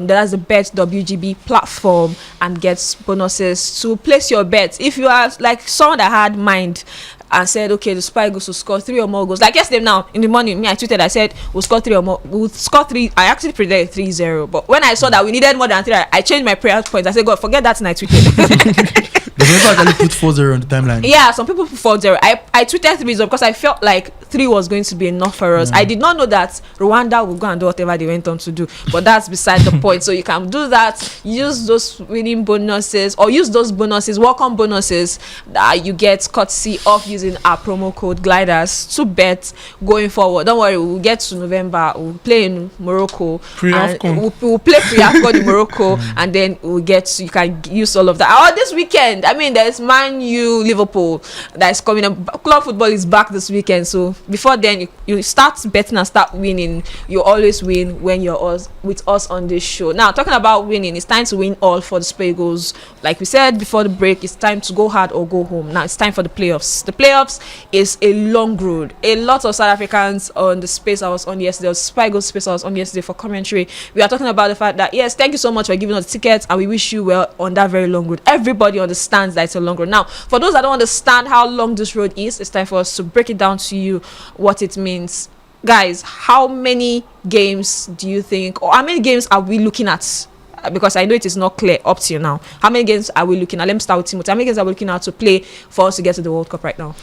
that's the Bet WGB platform, and gets bonuses to place your bets. If you are like someone that had mind and said, okay, the Super Eagles will score 3 or more goals, like yesterday now in the morning, I tweeted, I said we'll score 3 or more, we'll score 3. I actually predicted 3-0, but when I saw that we needed more than 3, I changed my prayer points. I said, God, forget that, and I tweeted. There's people actually put 4-0 on the timeline. Yeah, some people put 4-0. I tweeted 3 because I felt like 3 was going to be enough for us. I did not know that Rwanda would go and do whatever they went on to do, but that's beside the point. So you can do that, use those winning bonuses, or use those bonuses, welcome bonuses that you get courtesy of using our promo code Gliders to bet going forward. Don't worry, we'll get to November, we'll play in Morocco. We'll play pre-AFCON in Morocco, and then you can use all of that. Oh, this weekend, I mean, there's Man U Liverpool that is coming up. Club football is back this weekend, so before then you start betting and start winning. You always win when you're with us on this show. Now, talking about winning, it's time to win all for the Super Eagles. Like we said before the break, it's time to go hard or go home. Now it's time for the playoffs. The playoffs is a long road. A lot of South Africans on the space I was on yesterday, Super Eagles space I was on yesterday for commentary, we are talking about the fact that yes, thank you so much for giving us the tickets, and we wish you well on that very long road. Everybody understands that it's a long road. Now, for those that don't understand how long this road is, it's time for us to break it down to you, what it means. Guys, how many games do you think, or how many games are we looking at because I know it is not clear up till now. How many games are we looking at? Let me start with Timothy. How many games are we looking at to play for us to get to the World Cup right now?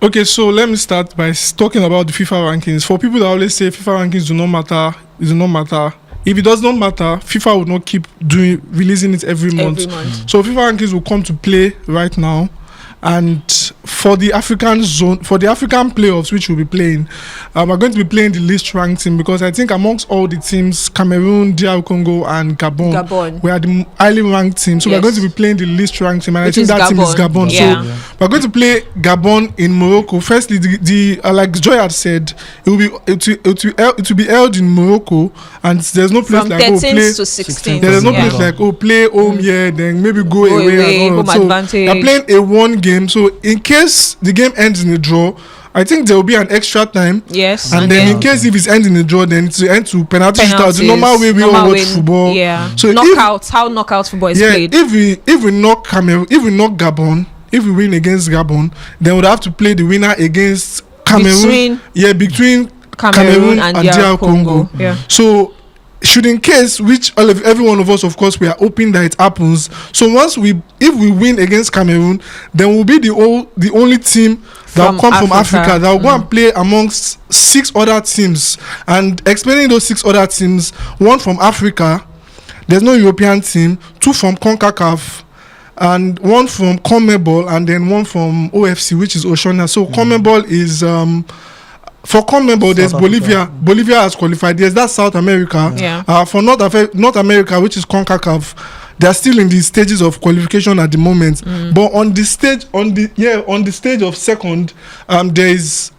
Okay, so let me start by talking about the FIFA rankings. For people that always say FIFA rankings do not matter, it do not matter. If it does not matter, FIFA would not keep releasing it every month. So FIFA rankings will come to play right now. And for the African zone, for the African playoffs, which we'll be playing, we're going to be playing the least ranked team, because I think amongst all the teams, Cameroon, DR Congo, and Gabon, we are the highly ranked team. So we're going to be playing the least ranked team, and which I think that team is Gabon. Yeah. So we're going to play Gabon in Morocco. Firstly, the like Joy had said, it will be held in Morocco, and there's no place from like 13th to 16th. There's no place like play home here, then maybe go away and all. So they're playing a one game. So in case the game ends in a draw, I think there will be an extra time. Yes. And then in case if it ends in a draw, then it's end to penalty shootouts. The normal way we all watch football. Yeah. So knockouts, how knockout football is played. If we knock Cameroon, if we knock Gabon, if we win against Gabon, then we'd have to play the winner against Cameroon. Between Cameroon and DR Congo. Yeah. So should in case, which every one of us, of course, we are hoping that it happens. So if we win against Cameroon, then we'll be the only team that will come from Africa that will go and play amongst 6 other teams. And explaining those 6 other teams, 1 from Africa, there's no European team, 2 from CONCACAF, and 1 from CONMEBOL, and then 1 from OFC, which is Oceania. So CONMEBOL is for CONMEBOL, there's Bolivia. Bolivia has qualified. There's that South America. Yeah. For North America, which is CONCACAF, they are still in the stages of qualification at the moment. But on the stage of second, there's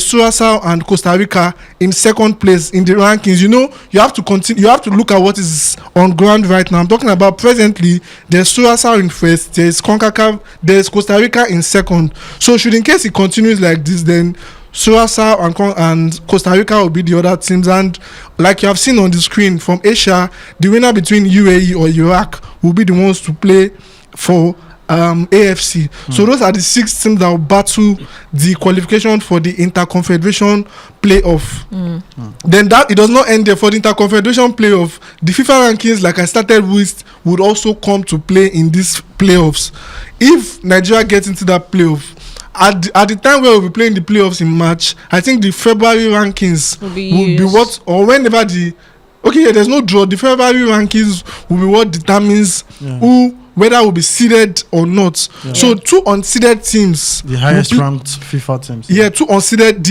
Curacao and Costa Rica in second place in the rankings. You know, you have to continue. You have to look at what is on ground right now. I'm talking about presently. There's Curacao in first. There's CONCACAF. There's Costa Rica in second. So should in case it continues like this, then Curacao and Costa Rica will be the other teams. And like you have seen on the screen, from Asia, the winner between UAE or Iraq will be the ones to play for AFC. So those are the 6 teams that will battle the qualification for the Interconfederation Playoff. Then that it does not end there. For the Interconfederation Playoff, the FIFA rankings, like I started with, would also come to play in these playoffs. If Nigeria gets into that playoff, at the time where we'll be playing the playoffs in March, I think the February rankings will be what, or whenever there's no draw, the February rankings will be what determines whether will be seeded or not. So 2 unseeded teams, the highest ranked FIFA teams. Yeah, 2 unseeded.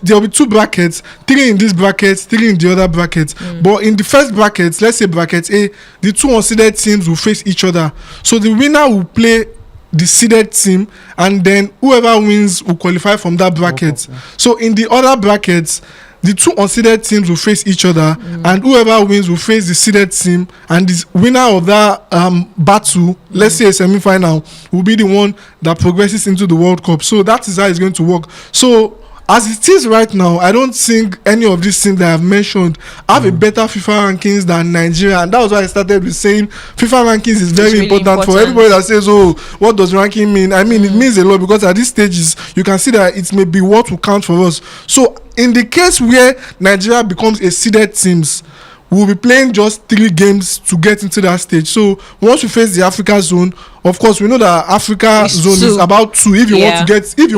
There'll be 2 brackets, 3 in this bracket, 3 in the other bracket. But in the first bracket, let's say bracket A, the 2 unseeded teams will face each other. So the winner will play the seeded team, and then whoever wins will qualify from that bracket. So in the other brackets, the 2 unseeded teams will face each other, and whoever wins will face the seeded team, and the winner of that battle, let's say a semi-final, will be the one that progresses into the World Cup. So that is how it's going to work. So as it is right now, I don't think any of these things that I've mentioned have a better FIFA rankings than Nigeria. And that was why I started with saying FIFA rankings is very really important for everybody that says, oh, what does ranking mean? I mean, it means a lot, because at these stages, you can see that it may be what will count for us. So in the case where Nigeria becomes a seeded teams, we'll be playing just 3 games to get into that stage. So once we face the Africa zone, of course we know that Africa zone is about 2. If you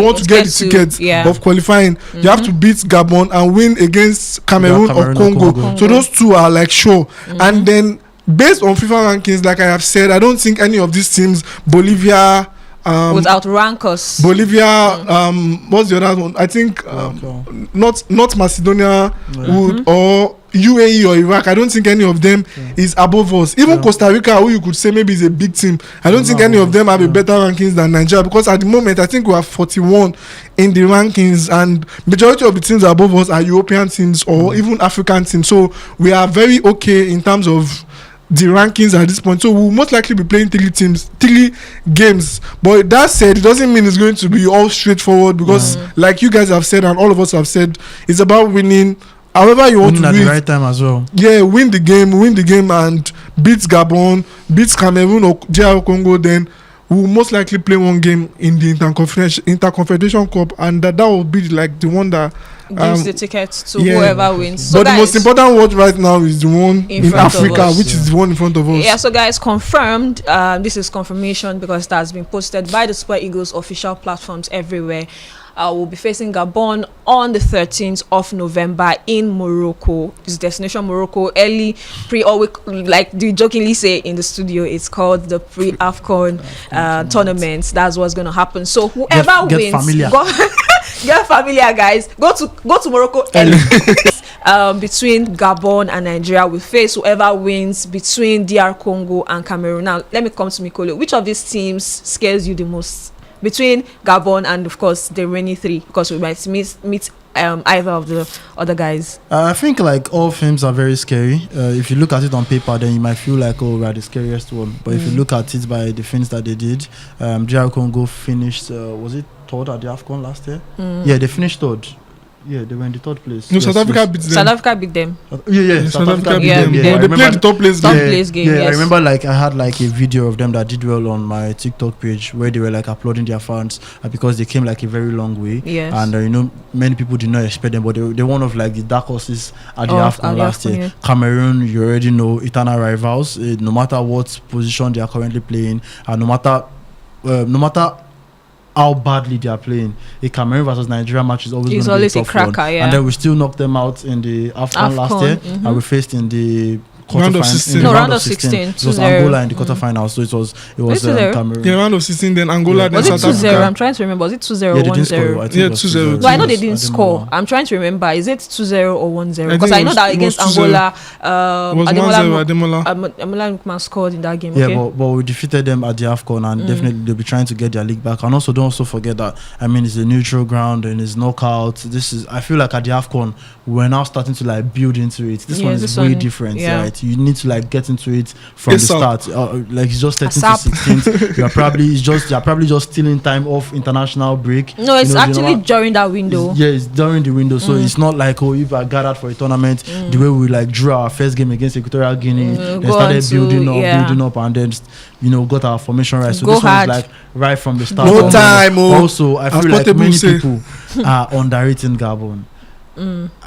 want to get the tickets of qualifying, you have to beat Gabon and win against Cameroon or Congo. So those 2 are like sure. And then based on FIFA rankings, like I have said, I don't think any of these teams, Bolivia, would outrank us. Bolivia, what's the other one? I think not Macedonia would, or UAE or Iraq. I don't think any of them is above us. Even Costa Rica, who you could say maybe is a big team, I don't think any of them have a better rankings than Nigeria, because at the moment I think we are 41 in the rankings, and majority of the teams above us are European teams or even African teams. So we are very okay in terms of the rankings at this point. So we'll most likely be playing 3 games. But that said, it doesn't mean it's going to be all straightforward, because like you guys have said and all of us have said, it's about winning. However you want to win at the right time as well. Yeah, win the game and beat Gabon, beat Cameroon or DR Congo, then we'll most likely play 1 game in the Interconfederation Cup, and that will be like the one that gives the ticket to whoever wins. So but guys, the most important watch right now is the one in Africa, which is the one in front of us. Yeah, so guys, confirmed. This is confirmation because that has been posted by the Super Eagles official platforms everywhere. We'll be facing Gabon on the 13th of November in Morocco. It's destination Morocco. Early like they jokingly say in the studio, it's called the pre-AFCON tournament. That's what's going to happen. So whoever get wins, familiar. get familiar, guys. Go to Morocco early. Between Gabon and Nigeria, we face whoever wins between DR Congo and Cameroon. Now, let me come to Mikolo. Which of these teams scares you the most? Between Gabon and, of course, the remaining three, because we might meet either of the other guys. I think like all films are very scary. If you look at it on paper, then you might feel like, oh, we're the scariest one. But if you look at it by the things that they did, DR Congo finished, was it third at the AFCON last year? Yeah, they finished third. Yeah, they were in the third place. No, South Africa beat them. South Africa beat them. South Africa beat them. Yeah. They played the top place game. Yeah, I remember like I had like a video of them that did well on my TikTok page where they were like applauding their fans because they came like a very long way. Yes. And many people did not expect them, but they're one of like the dark horses at the AFCON last year. Yeah. Cameroon, you already know, eternal rivals. No matter what position they are currently playing, and no matter how badly they are playing, a Cameroon versus Nigeria match is always going to be a tough cracker, one. yeah. And then we still knocked them out in the AFCON last year, and we faced in the round of 16. Round of 16. It was Angola in the quarterfinals, so it was Cameroon. Yeah, round of 16, then Angola, then South Africa. Was it 2-0? I'm trying to remember. Was it 2-0 or 1-0? Yeah, 2-0. But I know they didn't score. I'm trying to remember. Is it 2-0 or 1-0? Because I know that against Angola, Ademola Lookman scored in that game. Yeah, but we defeated them at the AFCON, and definitely they'll be trying to get their league back. And also, don't forget that, it's a neutral ground and it's knockout. I feel like at the AFCON, we're now starting to like build into it. This one is way different, right? You need to like get into it from the start. Like it's just 13 to 16. You're probably just stealing time off international break. No, it's actually during that window. It's during the window. So it's not like, if I gathered for a tournament, the way we like drew our first game against Equatorial Guinea and started building up, and then got our formation right. So this one is like right from the start. No time. Also, I feel like many people are underrating Gabon.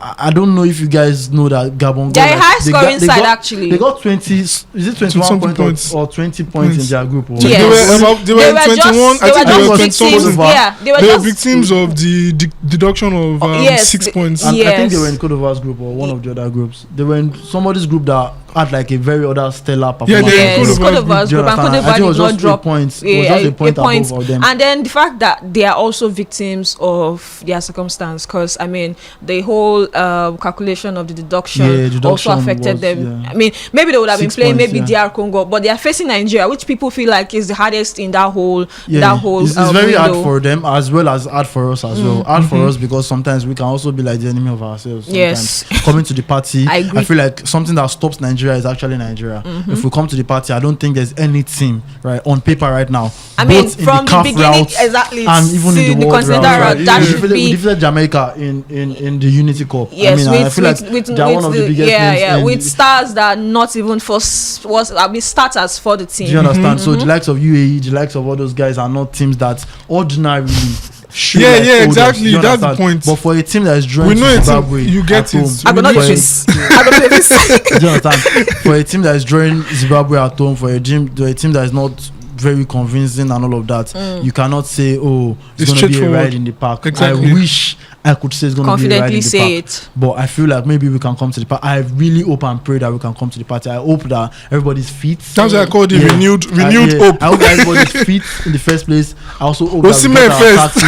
I don't know if you guys know that Gabon they're a high scoring side actually. They got 20, is it 21 points or 20 points in their group? Yes. They were 21. I think they were victims. Yeah, they were victims of the deduction of 6 points. I think they were in Cote d'Ivoire's group or one of the other groups. They were in somebody's group that had like a very other stellar performance. Yes, Cote d'Ivoire's group, and Cote d'Ivoire did not drop points. It was just a point above them. And then the fact that they are also victims of their circumstance, because the whole calculation of the deduction also affected them. Maybe they would have been playing DR Congo, but they are facing Nigeria, which people feel like is the hardest in that whole it's very hard for them as well as hard for us as well. Hard for us because sometimes we can also be like the enemy of ourselves. Yes. Coming to the party, I feel like something that stops Nigeria is actually Nigeria. If we come to the party, I don't think there's any team right on paper right now. From the beginning, exactly, and even in the world route, that should be. We defeated Jamaica in the Unity Cup. Yes, I feel like they're one of the biggest names. With stars that not even starters for the team. Do you understand? So the likes of UAE, the likes of all those guys are not teams that ordinarily. Exactly. That's the point. But for a team that is drawing Zimbabwe, you get it. I'm gonna do this. Do you understand? For a team that is drawing Zimbabwe at home, for a team that is not very convincing and all of that, you cannot say, it's going to be a ride in the park. Exactly. I wish I could say it's going to be a ride in the park. But I feel like maybe we can come to the party. I really hope and pray that we can come to the party. I hope that everybody's fit. That's what I called it, renewed hope. I hope that everybody's fit in the first place. I also hope Osimhen first.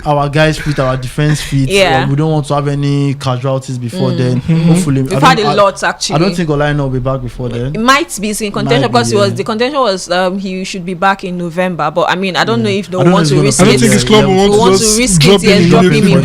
Our guys fit, our defense fit. We don't want to have any casualties before then. Hopefully. We've had a lot actually. I don't think Olaina will be back before then. It might be in contention because the contention was he should be back in November. But I don't know if they want to risk it. I don't think his club will to risk it, drop him in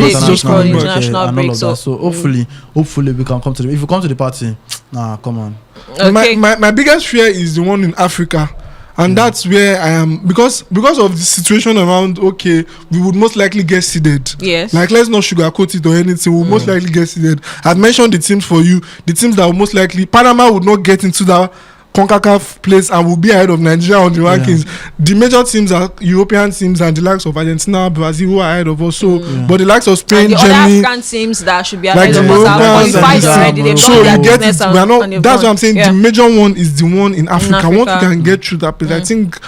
international break. So hopefully we can come to if we come to the party. Come on. Okay. My biggest fear is the one in Africa. And that's where I am, because of the situation around, we would most likely get seeded. Yes. Like, let's not sugarcoat it or anything. We'll most likely get seeded. I've mentioned the teams for you. The teams that will most likely, Panama would not get into that CONCACAF place and will be ahead of Nigeria on the rankings. The major teams are European teams and the likes of Argentina, Brazil who are ahead of us. So, but the likes of Spain, and the Germany, other African teams that should be ahead like of us are qualified already. They've so done you their get it. business We are not. and That's what I'm saying. The major one is the one in Africa. Once we can get through that place, I think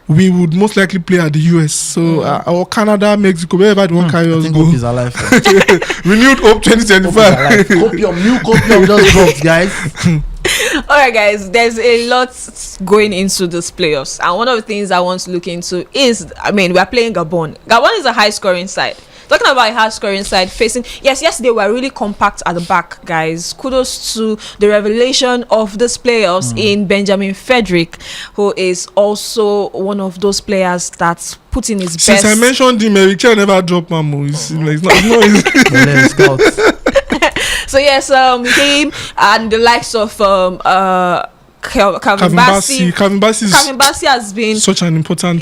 we would most likely play at the US. So or Canada, Mexico, wherever the one carry us go. Hope is alive. Renewed hope 2025. Copium just dropped, guys. All right, guys, there's a lot going into this playoffs, and one of the things I want to look into is, we are playing Gabon. Gabon is a high scoring side. Talking about a high scoring side facing, yesterday we were really compact at the back, guys. Kudos to the revelation of this playoffs in Benjamin Frederick, who is also one of those players that's putting his best. Since I mentioned him, Eric Chen never dropped Mamu. It's not easy. So yes, him and the likes of Calvin Bassey has been such an important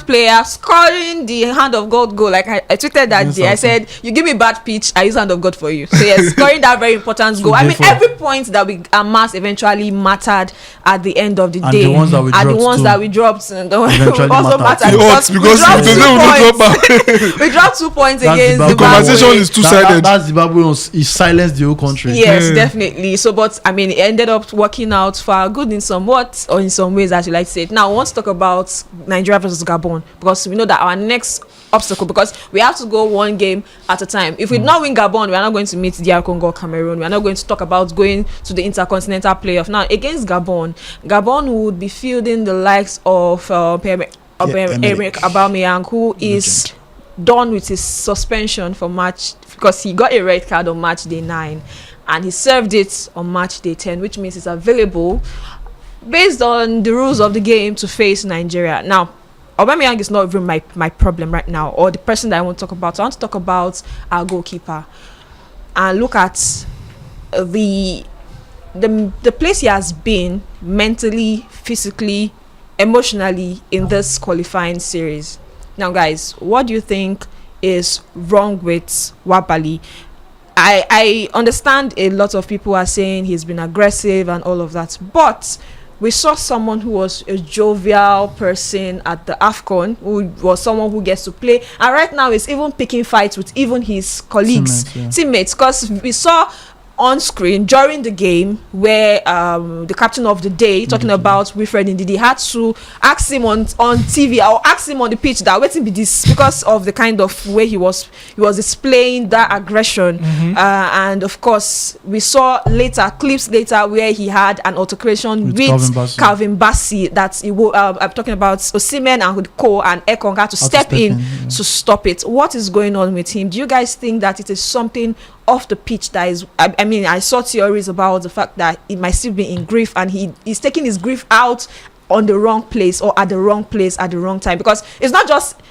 player, scoring the hand of God goal. Like I tweeted that day, I said, you give me bad pitch, I use hand of God for you. So yes, scoring that very important goal. Every point that we amassed eventually mattered at the end of the day. The ones that we dropped also mattered because we dropped 2 points against the conversation is two-sided. That's Zimbabwe silenced the whole country. Yes, definitely. So but it ended up working out for good in somewhat or in some ways, as you like to say it. Now I want to talk about Nigeria versus Gabon, because we know that our next obstacle, because we have to go one game at a time. If we not win Gabon, we are not going to meet DR Congo or Cameroon. We are not going to talk about going to the intercontinental playoff. Now against Gabon would be fielding the likes of Eric Aubameyang, who is done with his suspension for match, because he got a red card on match day 9 and he served it on match day 10, which means it's available based on the rules of the game to face Nigeria. Now Aubameyang is not even my problem right now, or the person that I want to talk about. So I want to talk about our goalkeeper and look at the place he has been mentally, physically, emotionally in this qualifying series. Now guys, what do you think is wrong with Wabali? I understand a lot of people are saying he's been aggressive and all of that, but we saw someone who was a jovial person at the AFCON, who was someone who gets to play, and right now is even picking fights with even his colleagues, teammates, because we saw on screen during the game where the captain of the day, talking about Wilfred Ndidi, had to ask him on TV or ask him on the pitch that waiting be this, because of the kind of way he was displaying that aggression. And of course we saw clips later where he had an altercation with Calvin Bassey that I'm talking about Osimhen and Co and Ekong had to step in to stop it. What is going on with him? Do you guys think that it is something off the pitch that is, I saw theories about the fact that he might still be in grief and he's taking his grief out on the wrong place or at the wrong place at the wrong time? Because it's not just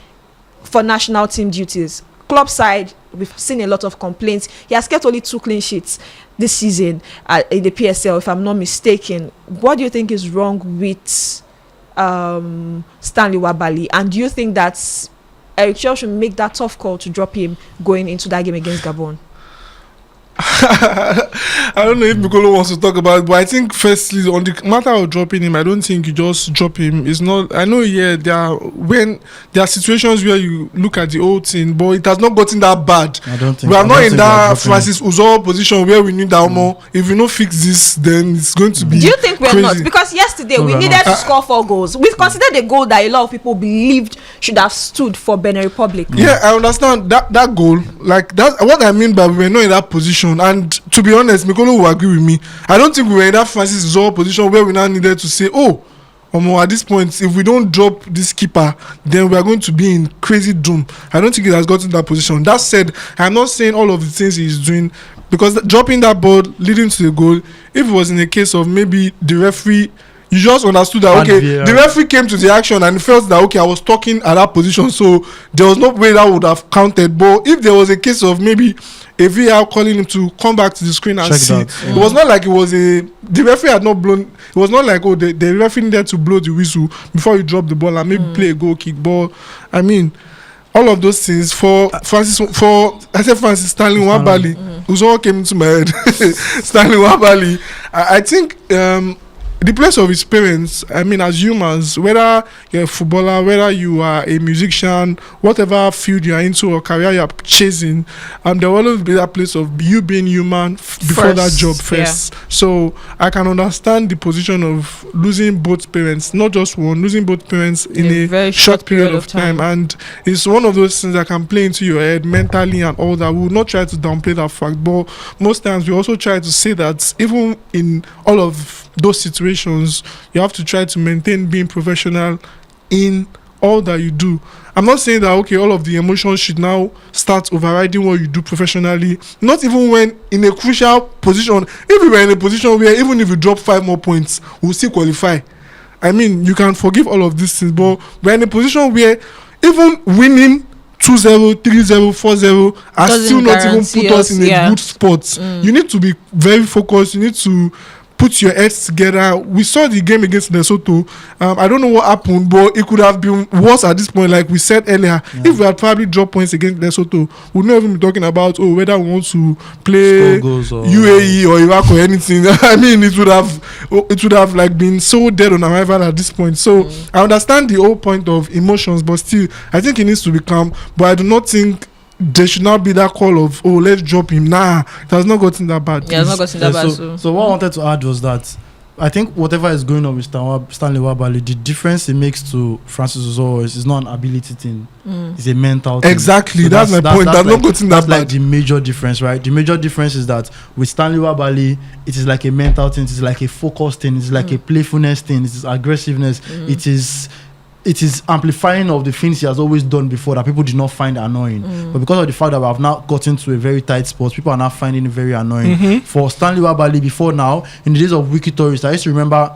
for national team duties. Club side, we've seen a lot of complaints. He has kept only 2 clean sheets this season in the PSL, if I'm not mistaken. What do you think is wrong with Stanley Wabali? And do you think that Eric Chell should make that tough call to drop him going into that game against Gabon? I don't know if Mikolo wants to talk about it, but I think firstly on the matter of dropping him, I don't think you just drop him. It's not, I know there are situations where you look at the old thing, but it has not gotten that bad. I don't think we are not in that Francis Uzor position where we need that more. If we don't fix this, then it's going to be Do you think we're crazy. not? Because yesterday we needed to score 4 goals. We considered a goal that a lot of people believed should have stood for Benin Republic. Yeah, I understand that goal. Like that's what I mean by we were not in that position. And to be honest, Mikolo will agree with me. I don't think we were in that Francis Uzor position where we now needed to say, at this point, if we don't drop this keeper, then we are going to be in crazy doom. I don't think it has gotten that position. That said, I'm not saying all of the things he's doing, because dropping that ball leading to the goal, if it was in a case of maybe the referee, you just understood that the referee came to the action and felt that I was talking at that position, so there was no way that would have counted. But if there was a case of maybe a VR calling him to come back to the screen and see, it was not like the referee had not blown. It was not like the referee needed to blow the whistle before you drop the ball and maybe play a goal kick. But I mean, all of those things for Francis Stanley Wabali, who's all came into my head. Stanley Wabali, I think the place of his parents, I mean, as humans, whether you're a footballer, whether you are a musician, whatever field you are into or career you are chasing, there will always be that place of you being human before that job first. So I can understand the position of losing both parents, not just one, losing both parents in a very short period of time. And it's one of those things that can play into your head mentally and all that. We will not try to downplay that fact, but most times we also try to say that even in all of those situations, you have to try to maintain being professional in all that you do. I'm not saying that all of the emotions should now start overriding what you do professionally, not even when in a crucial position. If we were in a position where even if you drop 5 more points, we'll still qualify. I mean, you can forgive all of these things, but we're in a position where even winning 2-0, 3-0, 4-0 are still not even put us in a good spot. You need to be very focused. You need to put your heads together. We saw the game against Lesotho. I don't know what happened, but it could have been worse at this point. Like we said earlier, if we had probably dropped points against Lesotho, we'd not even be talking about whether we want to play UAE or Iraq or anything. I mean, it would have like been so dead on arrival at this point. So I understand the whole point of emotions, but still, I think it needs to be calm. But I do not think there should not be that call of let's drop him. Nah, it has not gotten that bad. Yeah, it's not gotten that bad. So what I wanted to add was that I think whatever is going on with Stanley Wabali, the difference it makes to Francis Ozoro is not an ability thing. It's a mental thing. Exactly, so that's my point. That's not gotten that bad. That's like the major difference, right? The major difference is that with Stanley Wabali, it is like a mental thing. It is like a focus thing. It's like a playfulness thing. It is aggressiveness. It is amplifying of the things he has always done before that people did not find annoying. But because of the fact that we have now gotten to a very tight spot, people are now finding it very annoying. For Stanley Wabali, before now, in the days of Wiki Tourist, I used to remember,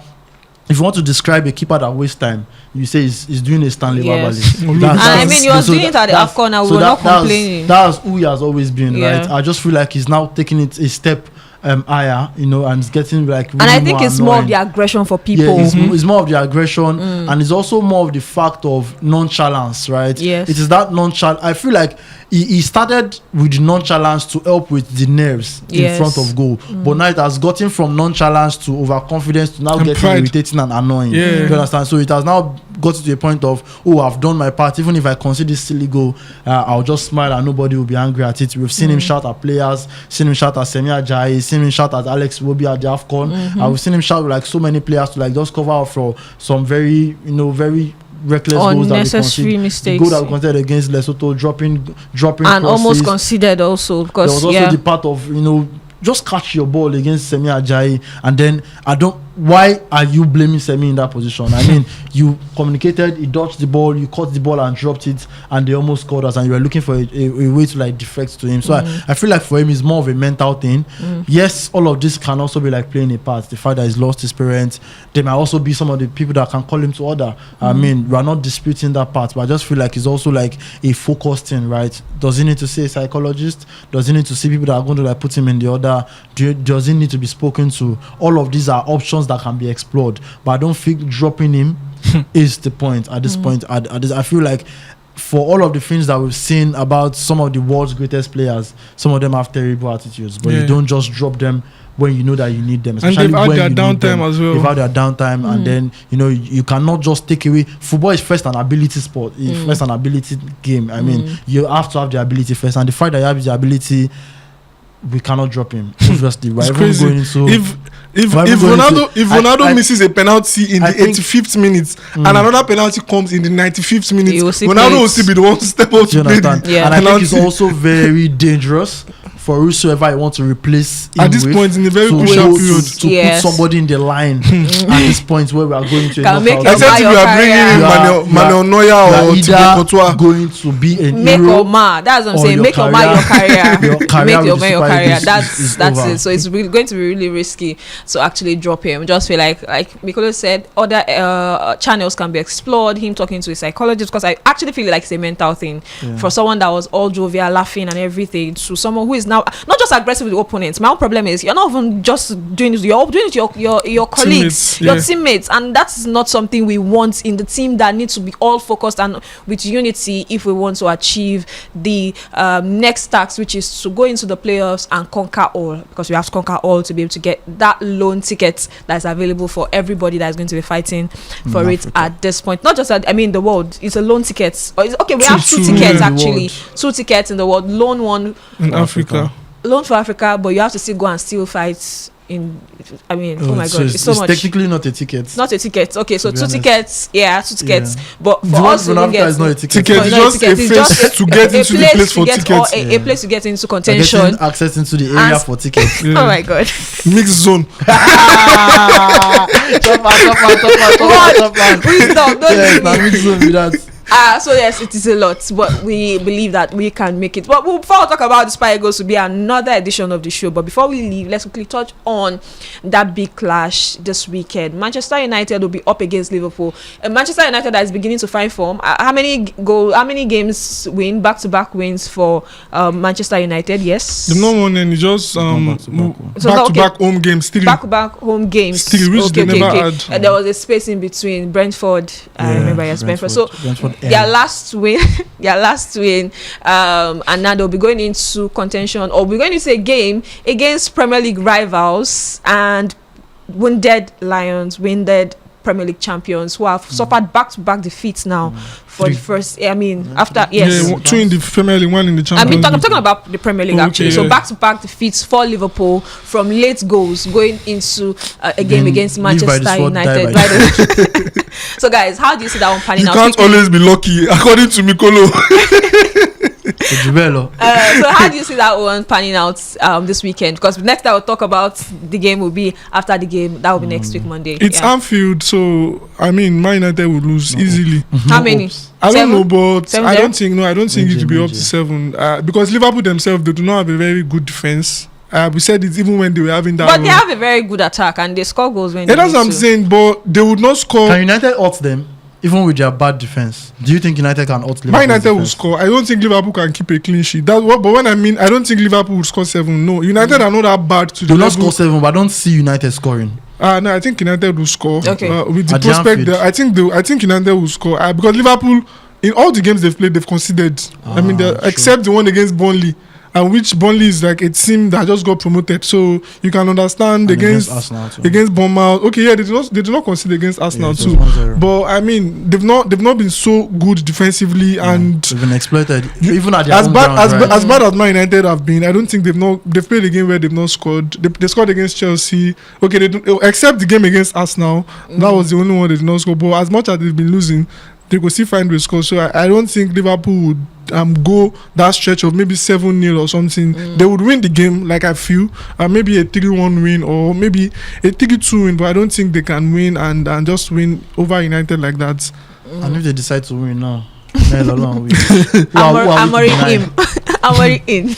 if you want to describe a keeper that wastes time, you say he's doing a Stanley Wabali. I mean, you were doing it at the AFCON and we were not complaining. That's who he has always been, right? I just feel like he's now taking it a step higher, and it's getting like really, and I think it's more of the aggression for people. It's more of the aggression, and it's also more of the fact of nonchalance, right? It is that nonchalance. I feel like he started with the nonchalance to help with the nerves in front of goal, but now it has gotten from nonchalance to overconfidence to now getting irritating and annoying. You understand? So it has now gotten to a point of I've done my part. Even if I concede this silly goal, I'll just smile and nobody will be angry at it. We've seen him shout at players, seen him shout at Semi Ajayi, seen him shout at Alex Iwobi at the AFCON. We've seen him shout like so many players to like just cover up for some very very reckless goals that mistakes. The goal that we conceded against Lesotho, dropping and crosses, almost conceded also, because there was also the part of just catch your ball against Semi Ajayi, and then why are you blaming Semi in that position? I mean, you communicated, he dodged the ball, you caught the ball and dropped it, and they almost scored us, and you were looking for a way to like deflect to him. So I feel like for him it's more of a mental thing. Yes, all of this can also be like playing a part. The fact that he's lost his parents, there might also be some of the people that can call him to order. I mean, we are not disputing that part, but I just feel like it's also like a focused thing, right? Does he need to see a psychologist? Does he need to see people that are going to like put him in the order? Does he need to be spoken to? All of these are options that can be explored, but I don't think dropping him is the point at this point. I feel like for all of the things that we've seen about some of the world's greatest players, some of them have terrible attitudes, but you don't just drop them when you know that you need them, especially and they've when had their downtime as well. They've had their downtime, and then you cannot just take away. Football is first an ability sport, first an ability game. I mean, you have to have the ability first, and the fact that you have the ability, we cannot drop him. Obviously, it's crazy. If Ronaldo misses a penalty in the 85th minute and another penalty comes in the 95th minute, Ronaldo will still be the one to step up to play the and I think it's also very dangerous for whosoever you want to replace him at this point in a very crucial period to put somebody in the line at this point where we are going to except if you are bringing in Manuel Neuer or Thibaut Courtois, going to be a make or ma. That's what I'm saying. Make or ma your career. Make your career. That's it. So it's really going to be really risky to actually drop him. Just feel like Mikolo said, other channels can be explored. Him talking to a psychologist, because I actually feel like it's a mental thing for someone that was all jovial, laughing and everything, to someone who is now now not just aggressive with the opponents. My own problem is you're not even just doing it. You're doing it to your colleagues, your teammates, and that's not something we want in the team that needs to be all focused and with unity if we want to achieve the next task, which is to go into the playoffs and conquer all, because we have to conquer all to be able to get that loan ticket that's available for everybody that's going to be fighting for it at this point. Not just the world. It's a loan ticket. Okay, we have two tickets actually. 2 tickets in the world. Loan one in Africa. Loan for Africa, but you have to still go and still fight in. Oh my god, it's so much. Technically not a ticket. Not a ticket. Okay, so 2 tickets. Yeah, 2 tickets. But for us, we don't get. It's not a ticket. It's just a place to get into the place for tickets. A place to get into contention. Getting access into the area for tickets. Oh my god. Mixed zone. Top man. Please stop. Don't Yes, now mixed zone with that. So yes, it is a lot, but we believe that we can make it. But before we talk about the Spy Eagles, will be another edition of the show. But before we leave, let's quickly touch on that big clash this weekend. Manchester United will be up against Liverpool. Manchester United that is beginning to find form. How many games win, back-to-back wins for Manchester United? Yes. The no one and just back-to-back home games. Back-to-back home games. Still, which they never had. There was a space in between. Brentford. I remember. Yes, Brentford. So. Their last win, and now they'll be going into contention, or we're going to say game against Premier League rivals and wounded Premier League champions who have suffered back-to-back defeats now for the first. After 2 in the Premier League, 1 in the Champions League. I'm talking about the Premier League actually. So back-to-back defeats for Liverpool from late goals going into a game against Manchester United. So guys, how do you see that one panning out? You can't always be lucky, according to Mikolo. So how do you see that one panning out this weekend? Because next I will talk about the game will be after the game. That will be next week Monday. It's Anfield, so Man United would lose easily. How many? I don't know, but I don't think it will be up to 7 because Liverpool themselves, they do not have a very good defense. We said it even when they were having that. But they have a very good attack and they score goals when they that's what I'm saying, but they would not score. Can United out them? Even with their bad defense, do you think United can out Liverpool? United will score. I don't think Liverpool can keep a clean sheet. But when I don't think Liverpool will score 7. No, United are not that bad to. They will not score 7, but I don't see United scoring. No, I think United will score. Okay. With the prospect there, I think United will score because Liverpool in all the games they've played, they've conceded. Except the one against Burnley. And which Burnley is like a team that just got promoted, so you can understand against Bournemouth. Okay, yeah, they did not concede against Arsenal too. 1-0. But they've not been so good defensively, and they've been exploited. Even at their as bad as Man United have been, I don't think they've played a game where they've not scored. They scored against Chelsea. Okay, except the game against Arsenal, that was the only one they did not score. But as much as they've been losing, they could still find a score. So I don't think Liverpool would go that stretch of maybe 7-0 or something. They would win the game, like I feel, maybe a 3-1 win or maybe a 3-2 win, but I don't think they can win and just win over United like that. And if they decide to win now, I'm already in.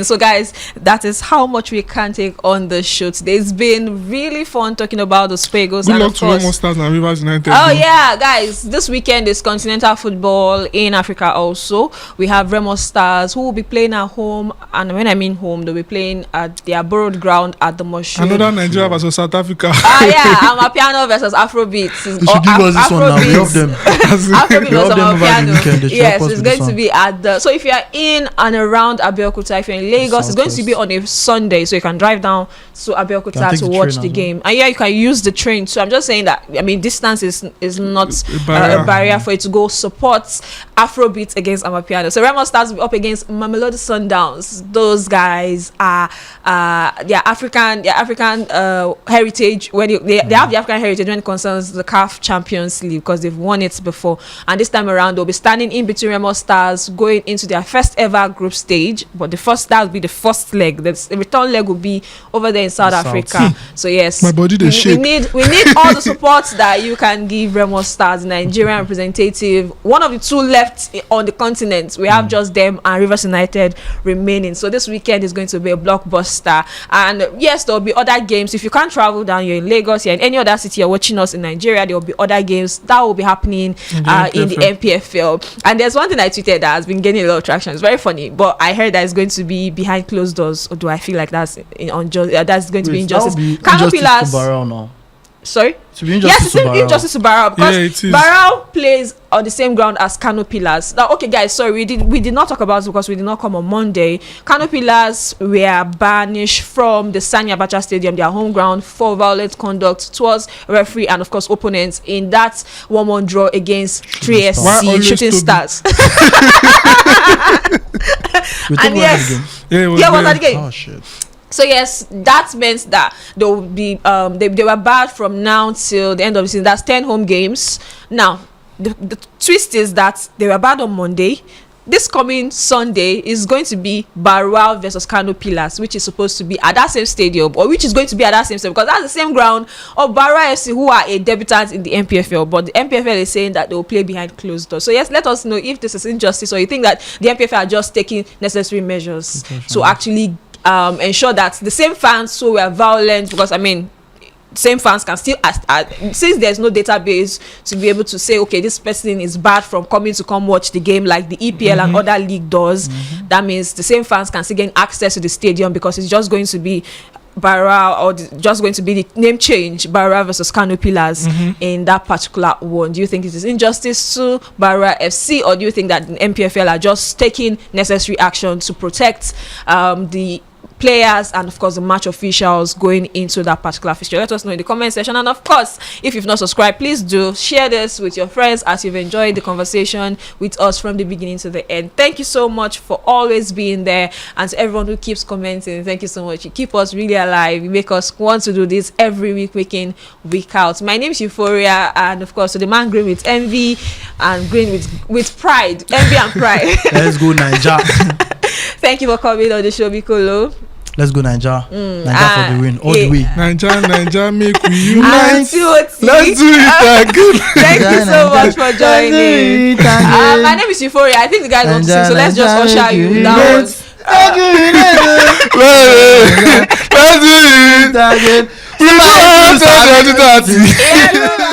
So guys, that is how much we can take on the show today. It's been really fun talking about the Spagos. Good luck to Remo Stars and Rivers United. Yeah, guys, this weekend is continental football in Africa also. We have Remo Stars who will be playing at home, and when I mean home, they'll be playing at their borrowed ground at the Mushroom. Another Nigeria versus South Africa. Amapiano versus Afrobeat. You should give us this one now. We love them. Afrobeat versus Amapiano. Yes, it's going to be at the. So if you are in and around Abeokuta, if you're in Lagos, it's going to be on a Sunday, so you can drive down to Abeokuta to watch the game. And you can use the train. So I'm just saying that distance is not a barrier for you to go support Afrobeat against Amapiano. So Remo Stars will be up against Mamelodi Sundowns. Those guys are their African heritage. When they have the African heritage when it concerns the CAF Champions League, because they've won it before. And this time around, they'll be standing in between Remo Stars, going into their first ever group stage. But that will be the first leg. The return leg will be over there in South Africa. So yes, my body we need all the support that you can give Remo Stars, Nigerian representative, one of the 2 left on the continent. We have just them and Rivers United remaining. So this weekend is going to be a blockbuster. And yes, there will be other games. If you can't travel down, you're in Lagos, you're in any other city, you're watching us in Nigeria, there will be other games that will be happening in the MPFL. And there's one thing I tweeted that has been gaining a lot of traction. It's very funny, but I heard heard that it's going to be behind closed doors, or do I feel like that's that's going to be injustice? Kano Pillars. Sorry? To be injustice injustice to Barrow, because Yeah, Barrow plays on the same ground as Kano Pillars. Now, okay, guys, sorry, we did not talk about it because we did not come on Monday. Kano Pillars were banished from the Sani Abacha Stadium, their home ground, for violent conduct towards referee and, of course, opponents in that 1-1 draw against 3SC Shooting Stars. And yes, was that the game? Oh shit. So yes, that meant that they will be they were bad from now till the end of the season. That's 10 home games. Now, the twist is that they were bad on Monday. This coming Sunday is going to be Barrow versus Kano Pillars, which is supposed to be at that same stadium, or which is going to be at that same stadium, because that's the same ground of Barrow FC, who are a debutant in the MPFL. But the MPFL is saying that they will play behind closed doors. So yes, let us know if this is injustice, or you think that the MPFL are just taking necessary measures to actually ensure that the same fans who were violent, because I mean, same fans can still since there's no database to be able to say, okay, this person is bad from coming to come watch the game like the EPL and other league does. That means the same fans can still gain access to the stadium, because it's just going to be Barra, or just going to be the name change, Barra versus Kano Pillars in that particular one. Do you think it is injustice to Barra FC, or do you think that the MPFL are just taking necessary action to protect the players and, of course, the match officials going into that particular fixture? Let us know in the comment section. And, of course, if you've not subscribed, please do share this with your friends, as you've enjoyed the conversation with us from the beginning to the end. Thank you so much for always being there, and to everyone who keeps commenting, thank you so much. You keep us really alive. You make us want to do this every week, week in, week out. My name is Euphoria, and, of course, so the man green with envy and green with pride. Envy and pride. Let's go Naija. Thank you for coming on the show, Bikolo. Let's go Naija. Naija for the win all the way. Naija, make we unite. Let's do it again. Thank you so much for joining. My name is Euphoria. I think the guys want to sing, so let's just usher you down. Let's do it again.